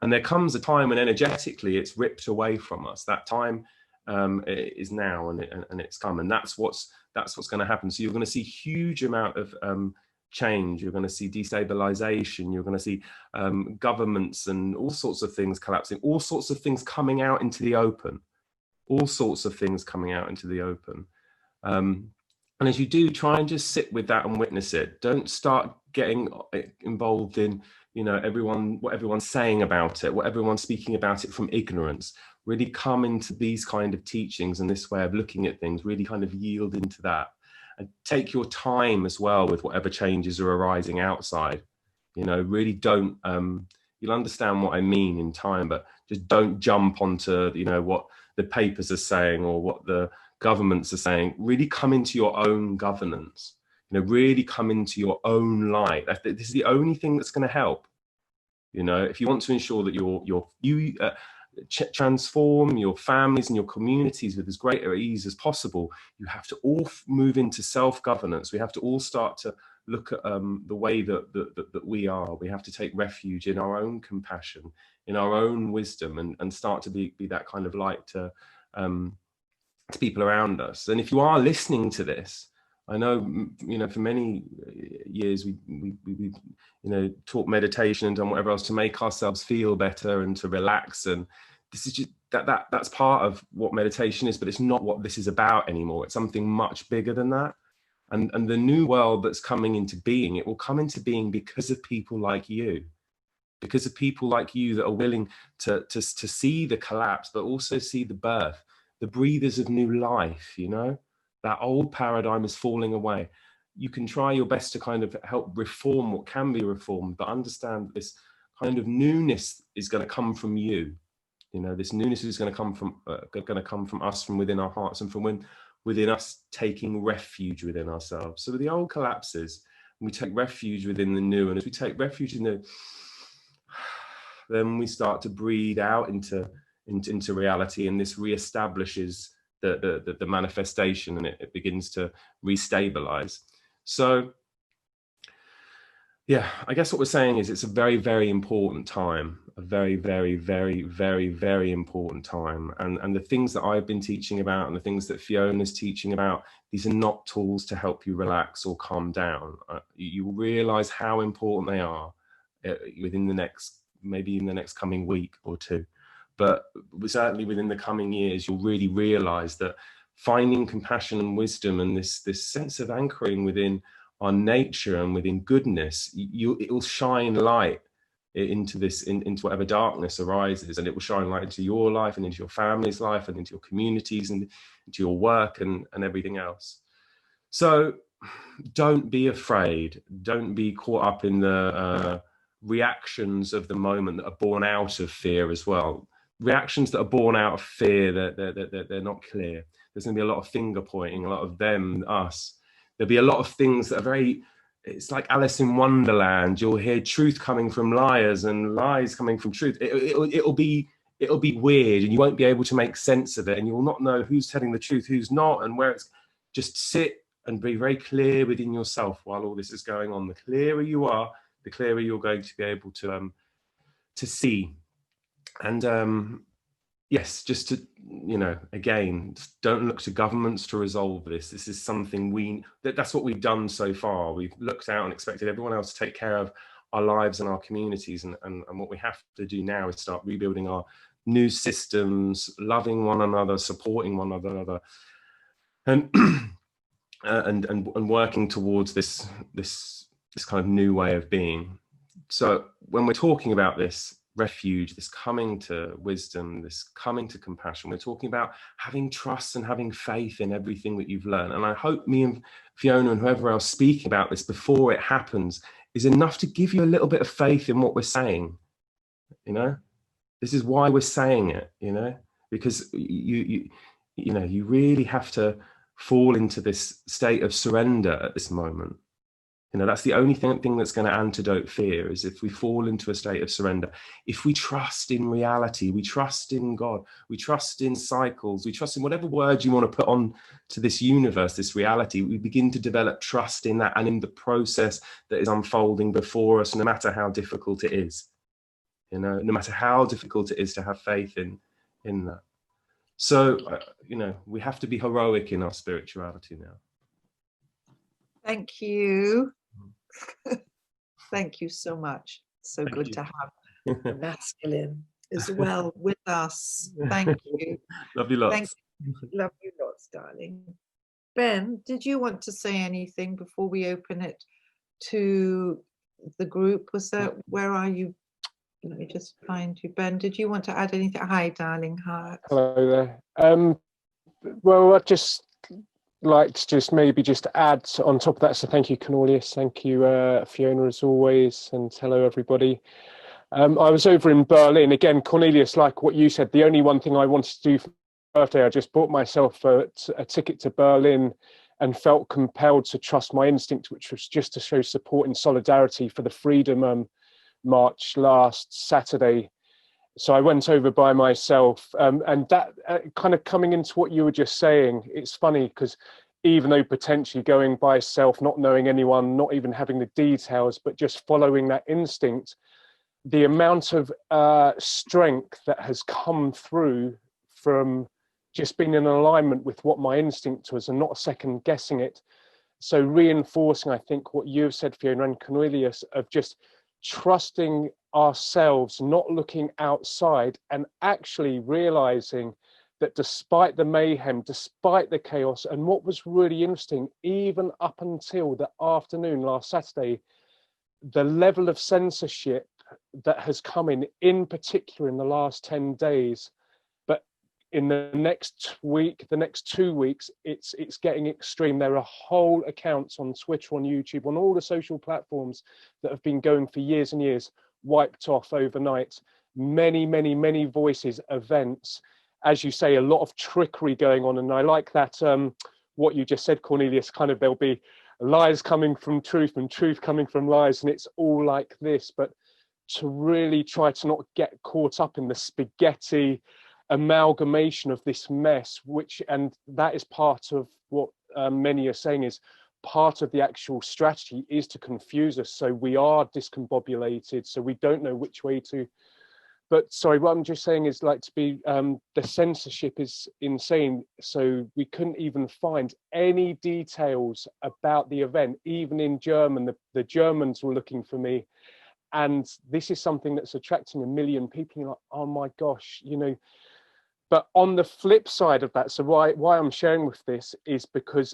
And there comes a time when energetically it's ripped away from us. That time is now, and it's come, and that's what's going to happen. So you're going to see huge amount of change. You're going to see destabilization. You're going to see governments and all sorts of things collapsing, all sorts of things coming out into the open, all sorts of things coming out into the open. And as you do, try and just sit with that and witness it. Don't start getting involved in, what everyone's saying about it, what everyone's speaking about it from ignorance. Really come into these kind of teachings and this way of looking at things, really kind of yield into that. And take your time as well with whatever changes are arising outside. Really don't, you'll understand what I mean in time, but just don't jump onto, what the papers are saying or what the governments are saying. Really come into your own governance, really come into your own light. This is the only thing that's going to help. If you want to ensure that you transform your families and your communities with as great ease as possible, you have to all move into self-governance. We have to all start to look at the way that we are. We have to take refuge in our own compassion, in our own wisdom, and start to be that kind of light to people around us. And if you are listening to this, I know, for many years we taught meditation and done whatever else to make ourselves feel better and to relax. And this is just that's part of what meditation is, but it's not what this is about anymore. It's something much bigger than that. And the new world that's coming into being, it will come into being because of people like you, because of people like you that are willing to see the collapse, but also see the birth, the breathers of new life. That old paradigm is falling away. You can try your best to kind of help reform what can be reformed, but understand that this kind of newness is going to come from you. This newness is going to come from us, from within our hearts, and from within us taking refuge within ourselves. So the old collapses, and we take refuge within the new. And as we take refuge in the, then we start to breathe out into reality, and this reestablishes the manifestation, and it begins to restabilize. So yeah, I guess what we're saying is it's a very, very important time, a very, very, very, very, very important time. And the things that I've been teaching about and the things that Fiona's teaching about, these are not tools to help you relax or calm down. You will realize how important they are within maybe in the next coming week or two. But certainly within the coming years, you'll really realize that finding compassion and wisdom and this sense of anchoring within our nature and within goodness, it will shine light into whatever darkness arises, and it will shine light into your life and into your family's life and into your communities and into your work and everything else. So don't be afraid. Don't be caught up in the reactions of the moment that are born out of fear as well. Reactions that are born out of fear, they're not clear. There's going to be a lot of finger pointing, a lot of them, us. There'll be a lot of things that are it's like Alice in Wonderland. You'll hear truth coming from liars and lies coming from truth. It'll be weird, and you won't be able to make sense of it, and you will not know who's telling the truth, who's not, and where it's. Just sit and be very clear within yourself while all this is going on. The clearer you are, the clearer you're going to be able to see. And yes, just to, again, don't look to governments to resolve this. This is something that's what we've done so far. We've looked out and expected everyone else to take care of our lives and our communities. And what we have to do now is start rebuilding our new systems, loving one another, supporting one another, and and working towards this kind of new way of being. So when we're talking about this, refuge, this coming to wisdom, this coming to compassion. We're talking about having trust and having faith in everything that you've learned. And I hope me and Fiona and whoever else speaking about this before it happens is enough to give you a little bit of faith in what we're saying. You know, this is why we're saying it, you know, because you really have to fall into this state of surrender at this moment. You know, that's the only thing that's going to antidote fear, is if we fall into a state of surrender. If we trust in reality, we trust in God, we trust in cycles, we trust in whatever word you want to put on to this universe, this reality, we begin to develop trust in that and in the process that is unfolding before us, no matter how difficult it is. You know, no matter how difficult it is to have faith in that. So, you know, we have to be heroic in our spirituality now. Thank you. Thank you so much. So Thank good you. to have the masculine as well with us. Thank you. Love you lots. Thank you. Love you lots, darling. Ben, did you want to say anything before we open it to the group? Where are you? Let me just find you. Ben, did you want to add anything? Hi, darling heart. Hello there. Well, I'd just like to just add on top of that. So thank you, Cornelius. Thank you, Fiona, as always. And hello, everybody. I was over in Berlin. Again, Cornelius, like what you said, the only one thing I wanted to do for my birthday, I just bought myself a ticket to Berlin and felt compelled to trust my instinct, which was just to show support and solidarity for the Freedom March last Saturday. So I went over by myself, and that kind of coming into what you were just saying, it's funny because even though potentially going by self, not knowing anyone, not even having the details, but just following that instinct, the amount of strength that has come through from just being in alignment with what my instinct was and not second guessing it. So reinforcing, I think, what you've said, Fiona and Cornelius, of just trusting ourselves, not looking outside, and actually realizing that despite the mayhem, despite the chaos, and what was really interesting, even up until the afternoon last Saturday, the level of censorship that has come in particular in the last 10 days, but in the next week, the next 2 weeks, it's getting extreme. There are whole accounts on Twitter, on YouTube, on all the social platforms that have been going for years and years, wiped off overnight. Many voices, events, as you say, a lot of trickery going on. And I like that, what you just said, Cornelius, kind of there'll be lies coming from truth and truth coming from lies, and it's all like this. But to really try to not get caught up in the spaghetti amalgamation of this mess, and that is part of what many are saying is part of the actual strategy is to confuse us, so we are discombobulated, so we don't know which way to. But sorry, what I'm just saying is, like, to be the censorship is insane, so we couldn't even find any details about the event. Even in German, the Germans were looking for me, and this is something that's attracting 1 million people. You're like, oh my gosh, you know. But on the flip side of that, so why I'm sharing with this is because,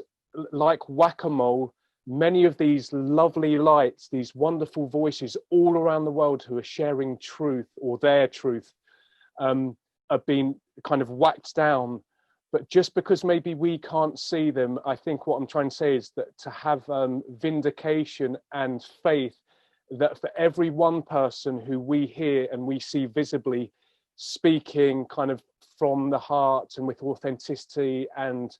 like whack-a-mole, many of these lovely lights, these wonderful voices all around the world who are sharing truth or their truth, are being kind of whacked down. But just because maybe we can't see them, I think what I'm trying to say is that to have vindication and faith that for every one person who we hear and we see visibly speaking kind of from the heart and with authenticity and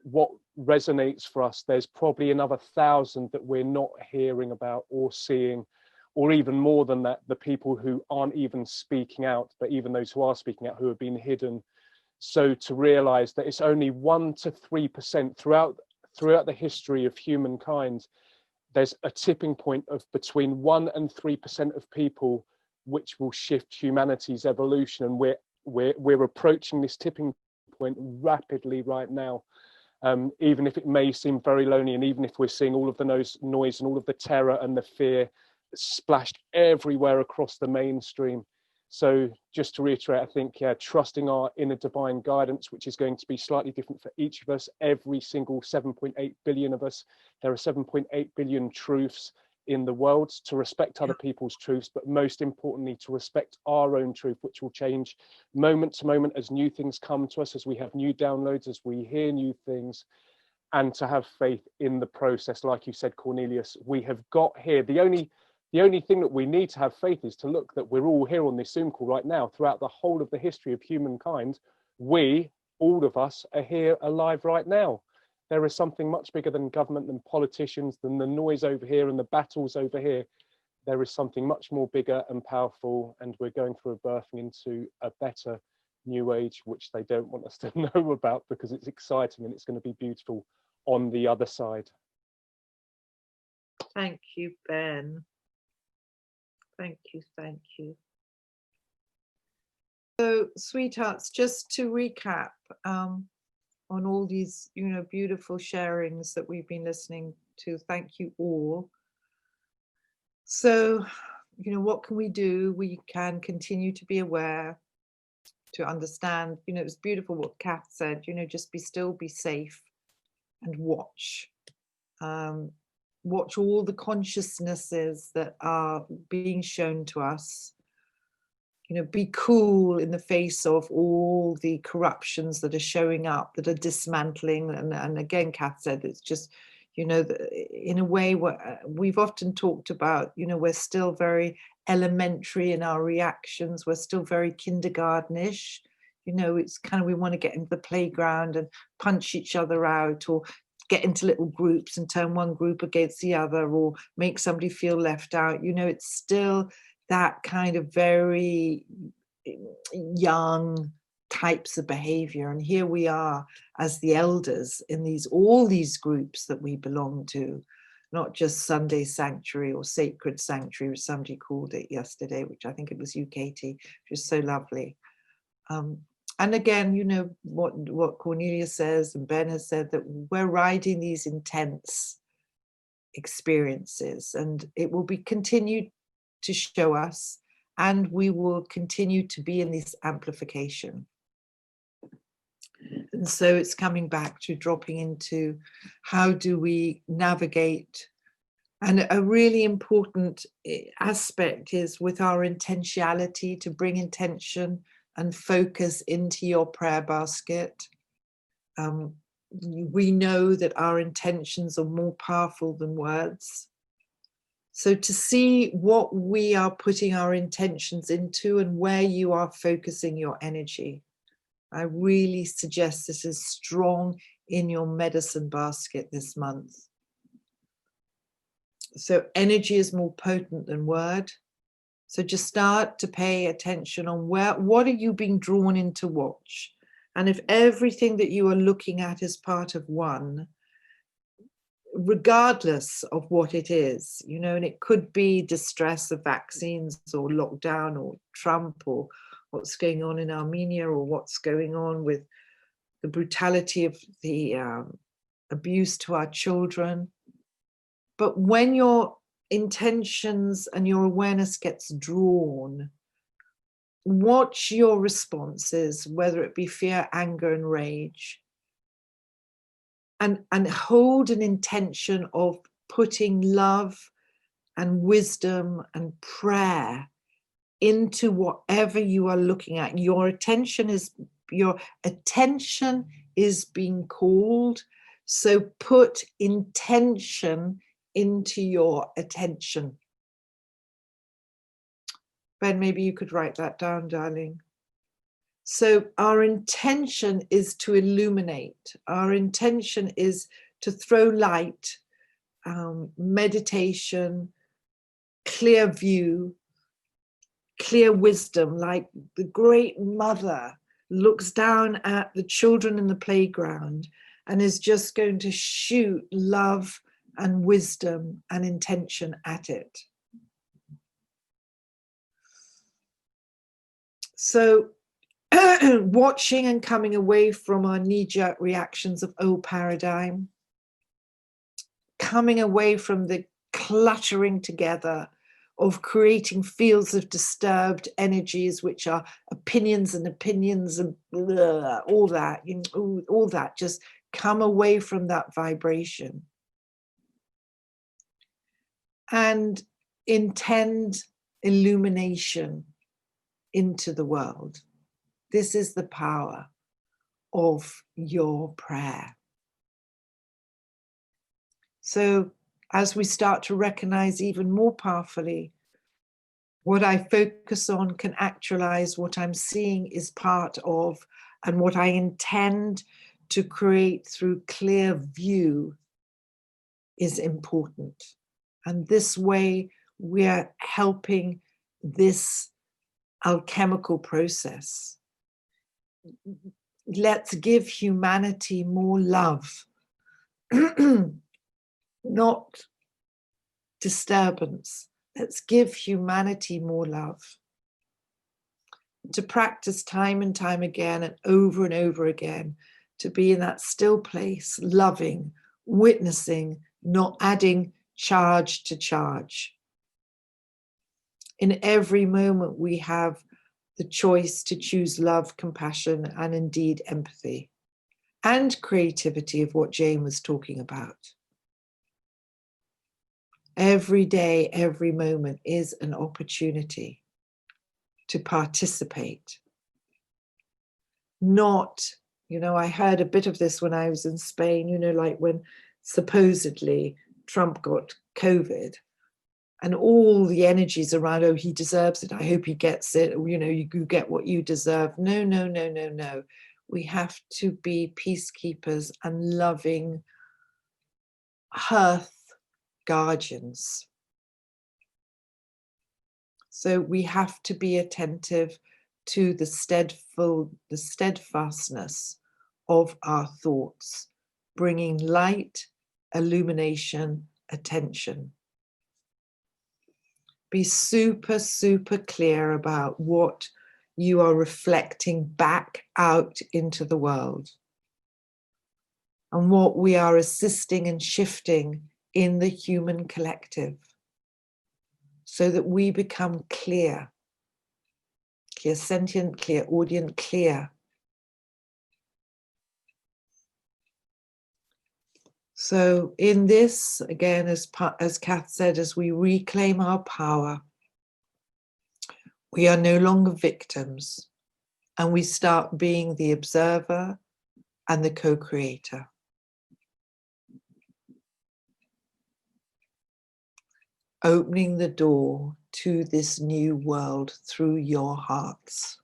what resonates for us, there's probably another 1,000 that we're not hearing about or seeing, or even more than that, the people who aren't even speaking out, but even those who are speaking out who have been hidden. So to realize that it's only 1 to 3% throughout the history of humankind, there's a tipping point of between 1 and 3% of people which will shift humanity's evolution, and we're approaching this tipping point rapidly right now. Even if it may seem very lonely, and even if we're seeing all of the noise and all of the terror and the fear splashed everywhere across the mainstream. So just to reiterate, I think, trusting our inner divine guidance, which is going to be slightly different for each of us, every single 7.8 billion of us. There are 7.8 billion truths. in the world, to respect other people's truths, but most importantly, to respect our own truth, which will change moment to moment as new things come to us, as we have new downloads, as we hear new things, and to have faith in the process. Like you said, Cornelius, we have got here. The only thing that we need to have faith is to look that we're all here on this Zoom call right now. Throughout the whole of the history of humankind, we, all of us, are here alive right now. There is something much bigger than government, than politicians, than the noise over here and the battles over here. There is something much more bigger and powerful, and we're going through a birthing into a better new age, which they don't want us to know about, because it's exciting and it's going to be beautiful on the other side. Thank you, Ben. Thank you, thank you. So, sweethearts, just to recap on all these, beautiful sharings that we've been listening to. Thank you all. So, what can we do? We can continue to be aware, to understand. It was beautiful what Kath said. Just be still, be safe, and watch. Watch all the consciousnesses that are being shown to us. Be cool in the face of all the corruptions that are showing up, that are dismantling. And again, Kath said, it's just, in a way, we've often talked about, we're still very elementary in our reactions. We're still very kindergartenish. It's kind of, we want to get into the playground and punch each other out, or get into little groups and turn one group against the other, or make somebody feel left out. It's still that kind of very young types of behavior. And here we are as the elders in all these groups that we belong to, not just Sunday Sanctuary or Sacred Sanctuary, which somebody called it yesterday, which I think it was you, Katie, which is so lovely. And again, what Cornelia says and Ben has said, that we're riding these intense experiences, and it will be continued to show us, and we will continue to be in this amplification. And so it's coming back to dropping into how do we navigate. And a really important aspect is with our intentionality, to bring intention and focus into your prayer basket. We know that our intentions are more powerful than words. So to see what we are putting our intentions into and where you are focusing your energy, I really suggest this is strong in your medicine basket this month. So energy is more potent than word. So just start to pay attention on what are you being drawn in to watch? And if everything that you are looking at is part of one, regardless of what it is, and it could be distress of vaccines or lockdown or Trump or what's going on in Armenia or what's going on with the brutality of the abuse to our children. But when your intentions and your awareness gets drawn, watch your responses, whether it be fear, anger, and rage, and hold an intention of putting love and wisdom and prayer into whatever you are looking at. Your attention is being called, so put intention into your attention. Ben, maybe you could write that down, darling. So our intention is to illuminate. Our intention is to throw light, meditation, clear view, clear wisdom, like the great mother looks down at the children in the playground and is just going to shoot love and wisdom and intention at it. So watching and coming away from our knee-jerk reactions of old paradigm, coming away from the cluttering together of creating fields of disturbed energies, which are opinions and all that, just come away from that vibration. and intend illumination into the world. This is the power of your prayer. So as we start to recognize even more powerfully, what I focus on can actualize what I'm seeing is part of, and what I intend to create through clear view is important. And this way we're helping this alchemical process. Let's give humanity more love, not disturbance. Let's give humanity more love. To practice time and time again and over again, to be in that still place, loving, witnessing, not adding charge to charge. In every moment we have the choice to choose love, compassion, and indeed empathy, and creativity of what Jane was talking about. Every day, every moment is an opportunity to participate. Not, I heard a bit of this when I was in Spain, like when supposedly Trump got COVID and all the energies around, oh, he deserves it, I hope he gets it, you get what you deserve. No. We have to be peacekeepers and loving hearth guardians. So we have to be attentive to the steadfastness of our thoughts, bringing light, illumination, attention. Be super, super clear about what you are reflecting back out into the world and what we are assisting and shifting in the human collective, so that we become clear sentient, clear audient, clear. So in this, again, as Kath said, as we reclaim our power, we are no longer victims, and we start being the observer and the co-creator. Opening the door to this new world through your hearts.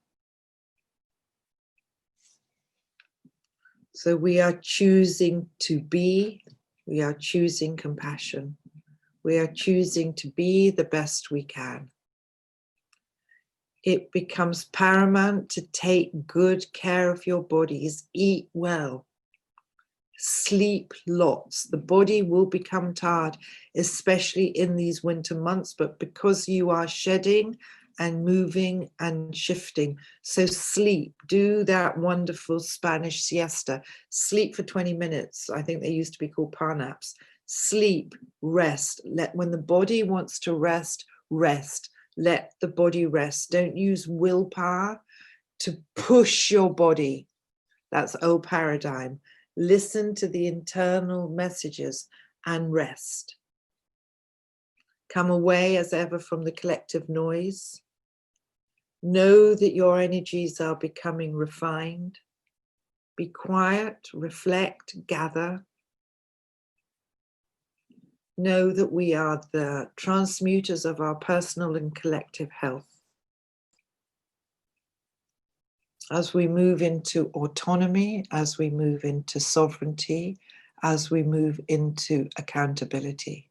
So we are choosing to be, we are choosing compassion. We are choosing to be the best we can. It becomes paramount to take good care of your bodies, eat well, sleep lots. The body will become tired, especially in these winter months, but because you are shedding and moving and shifting. So sleep, do that wonderful Spanish siesta. Sleep for 20 minutes. I think they used to be called power naps. Sleep, rest. When the body wants to rest, rest. Let the body rest. Don't use willpower to push your body. That's old paradigm. Listen to the internal messages and rest. Come away as ever from the collective noise. Know that your energies are becoming refined. Be quiet, reflect, gather. Know that we are the transmuters of our personal and collective health. As we move into autonomy, as we move into sovereignty, as we move into accountability,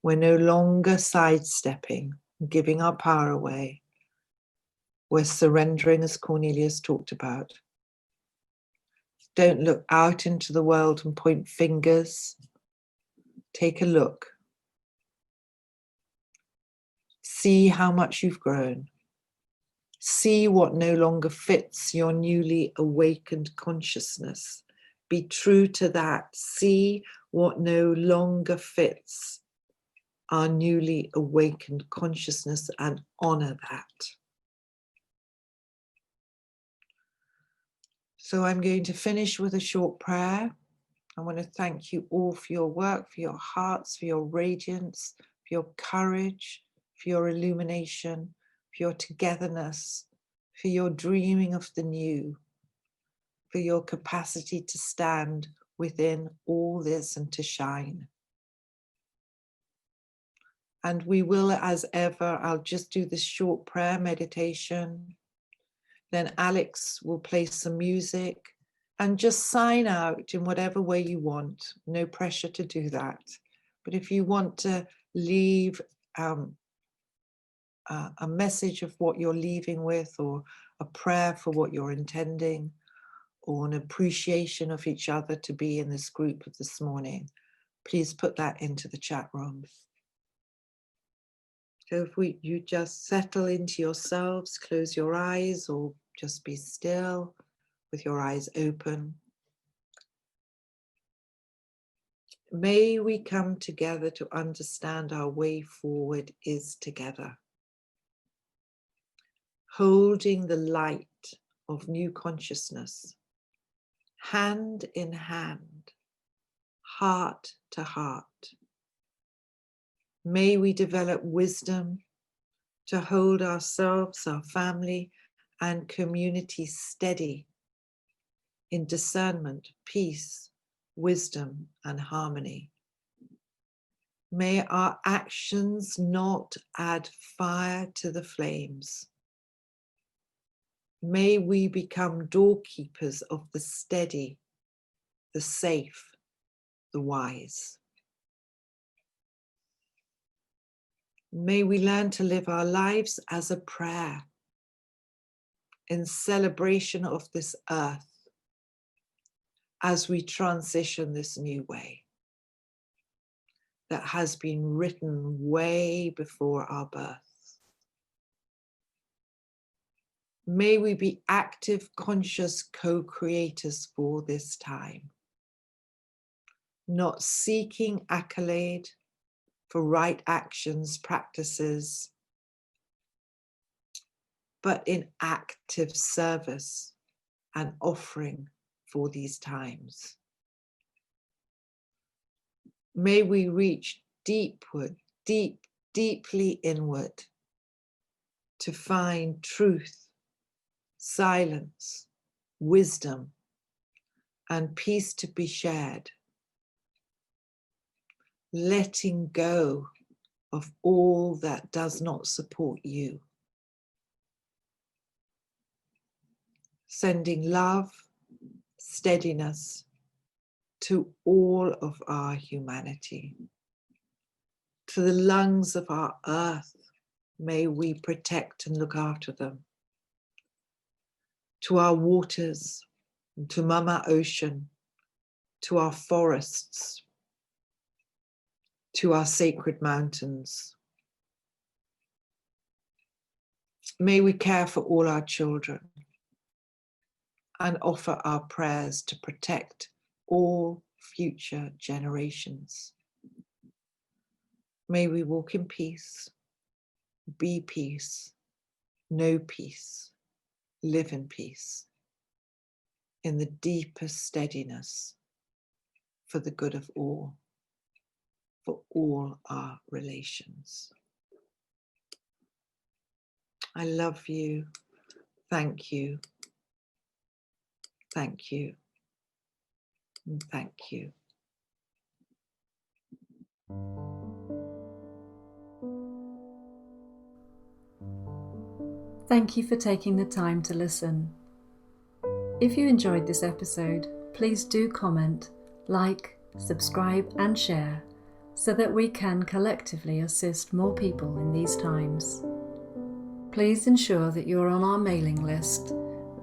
we're no longer sidestepping, giving our power away. We're surrendering, as Cornelius talked about. Don't look out into the world and point fingers. Take a look. See how much you've grown. See what no longer fits your newly awakened consciousness. Be true to that. See what no longer fits our newly awakened consciousness and honor that. So I'm going to finish with a short prayer, I want to thank you all for your work, for your hearts, for your radiance, for your courage, for your illumination, for your togetherness, for your dreaming of the new, for your capacity to stand within all this and to shine. And we will, as ever, I'll just do this short prayer meditation. Then Alex will play some music and just sign out in whatever way you want. No pressure to do that. But if you want to leave a message of what you're leaving with, or a prayer for what you're intending, or an appreciation of each other to be in this group of this morning, please put that into the chat room. So if you just settle into yourselves, close your eyes, or just be still with your eyes open. May we come together to understand our way forward is together. Holding the light of new consciousness, hand in hand, heart to heart. May we develop wisdom to hold ourselves, our family, and community steady in discernment, peace, wisdom, and harmony. May our actions not add fire to the flames. May we become doorkeepers of the steady, the safe, the wise. May we learn to live our lives as a prayer in celebration of this earth as we transition this new way that has been written way before our birth. May we be active, conscious co-creators for this time, not seeking accolade for right actions, practices, but in active service and offering for these times. May we reach deeply inward to find truth, silence, wisdom, and peace to be shared. Letting go of all that does not support you. Sending love, steadiness to all of our humanity. To the lungs of our earth, may we protect and look after them. To our waters, to Mama Ocean, to our forests, to our sacred mountains. May we care for all our children and offer our prayers to protect all future generations. May we walk in peace, be peace, know peace, live in peace, in the deepest steadiness for the good of all, for all our relations. I love you. Thank you. Thank you. And thank you. Thank you for taking the time to listen. If you enjoyed this episode, please do comment, like, subscribe and share so that we can collectively assist more people in these times. Please ensure that you are on our mailing list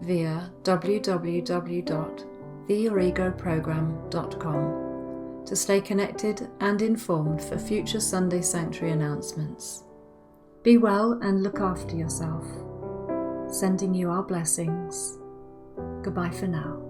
via www.thearrigoprogramme.com to stay connected and informed for future Sunday Sanctuary announcements. Be well and look after yourself. Sending you our blessings. Goodbye for now.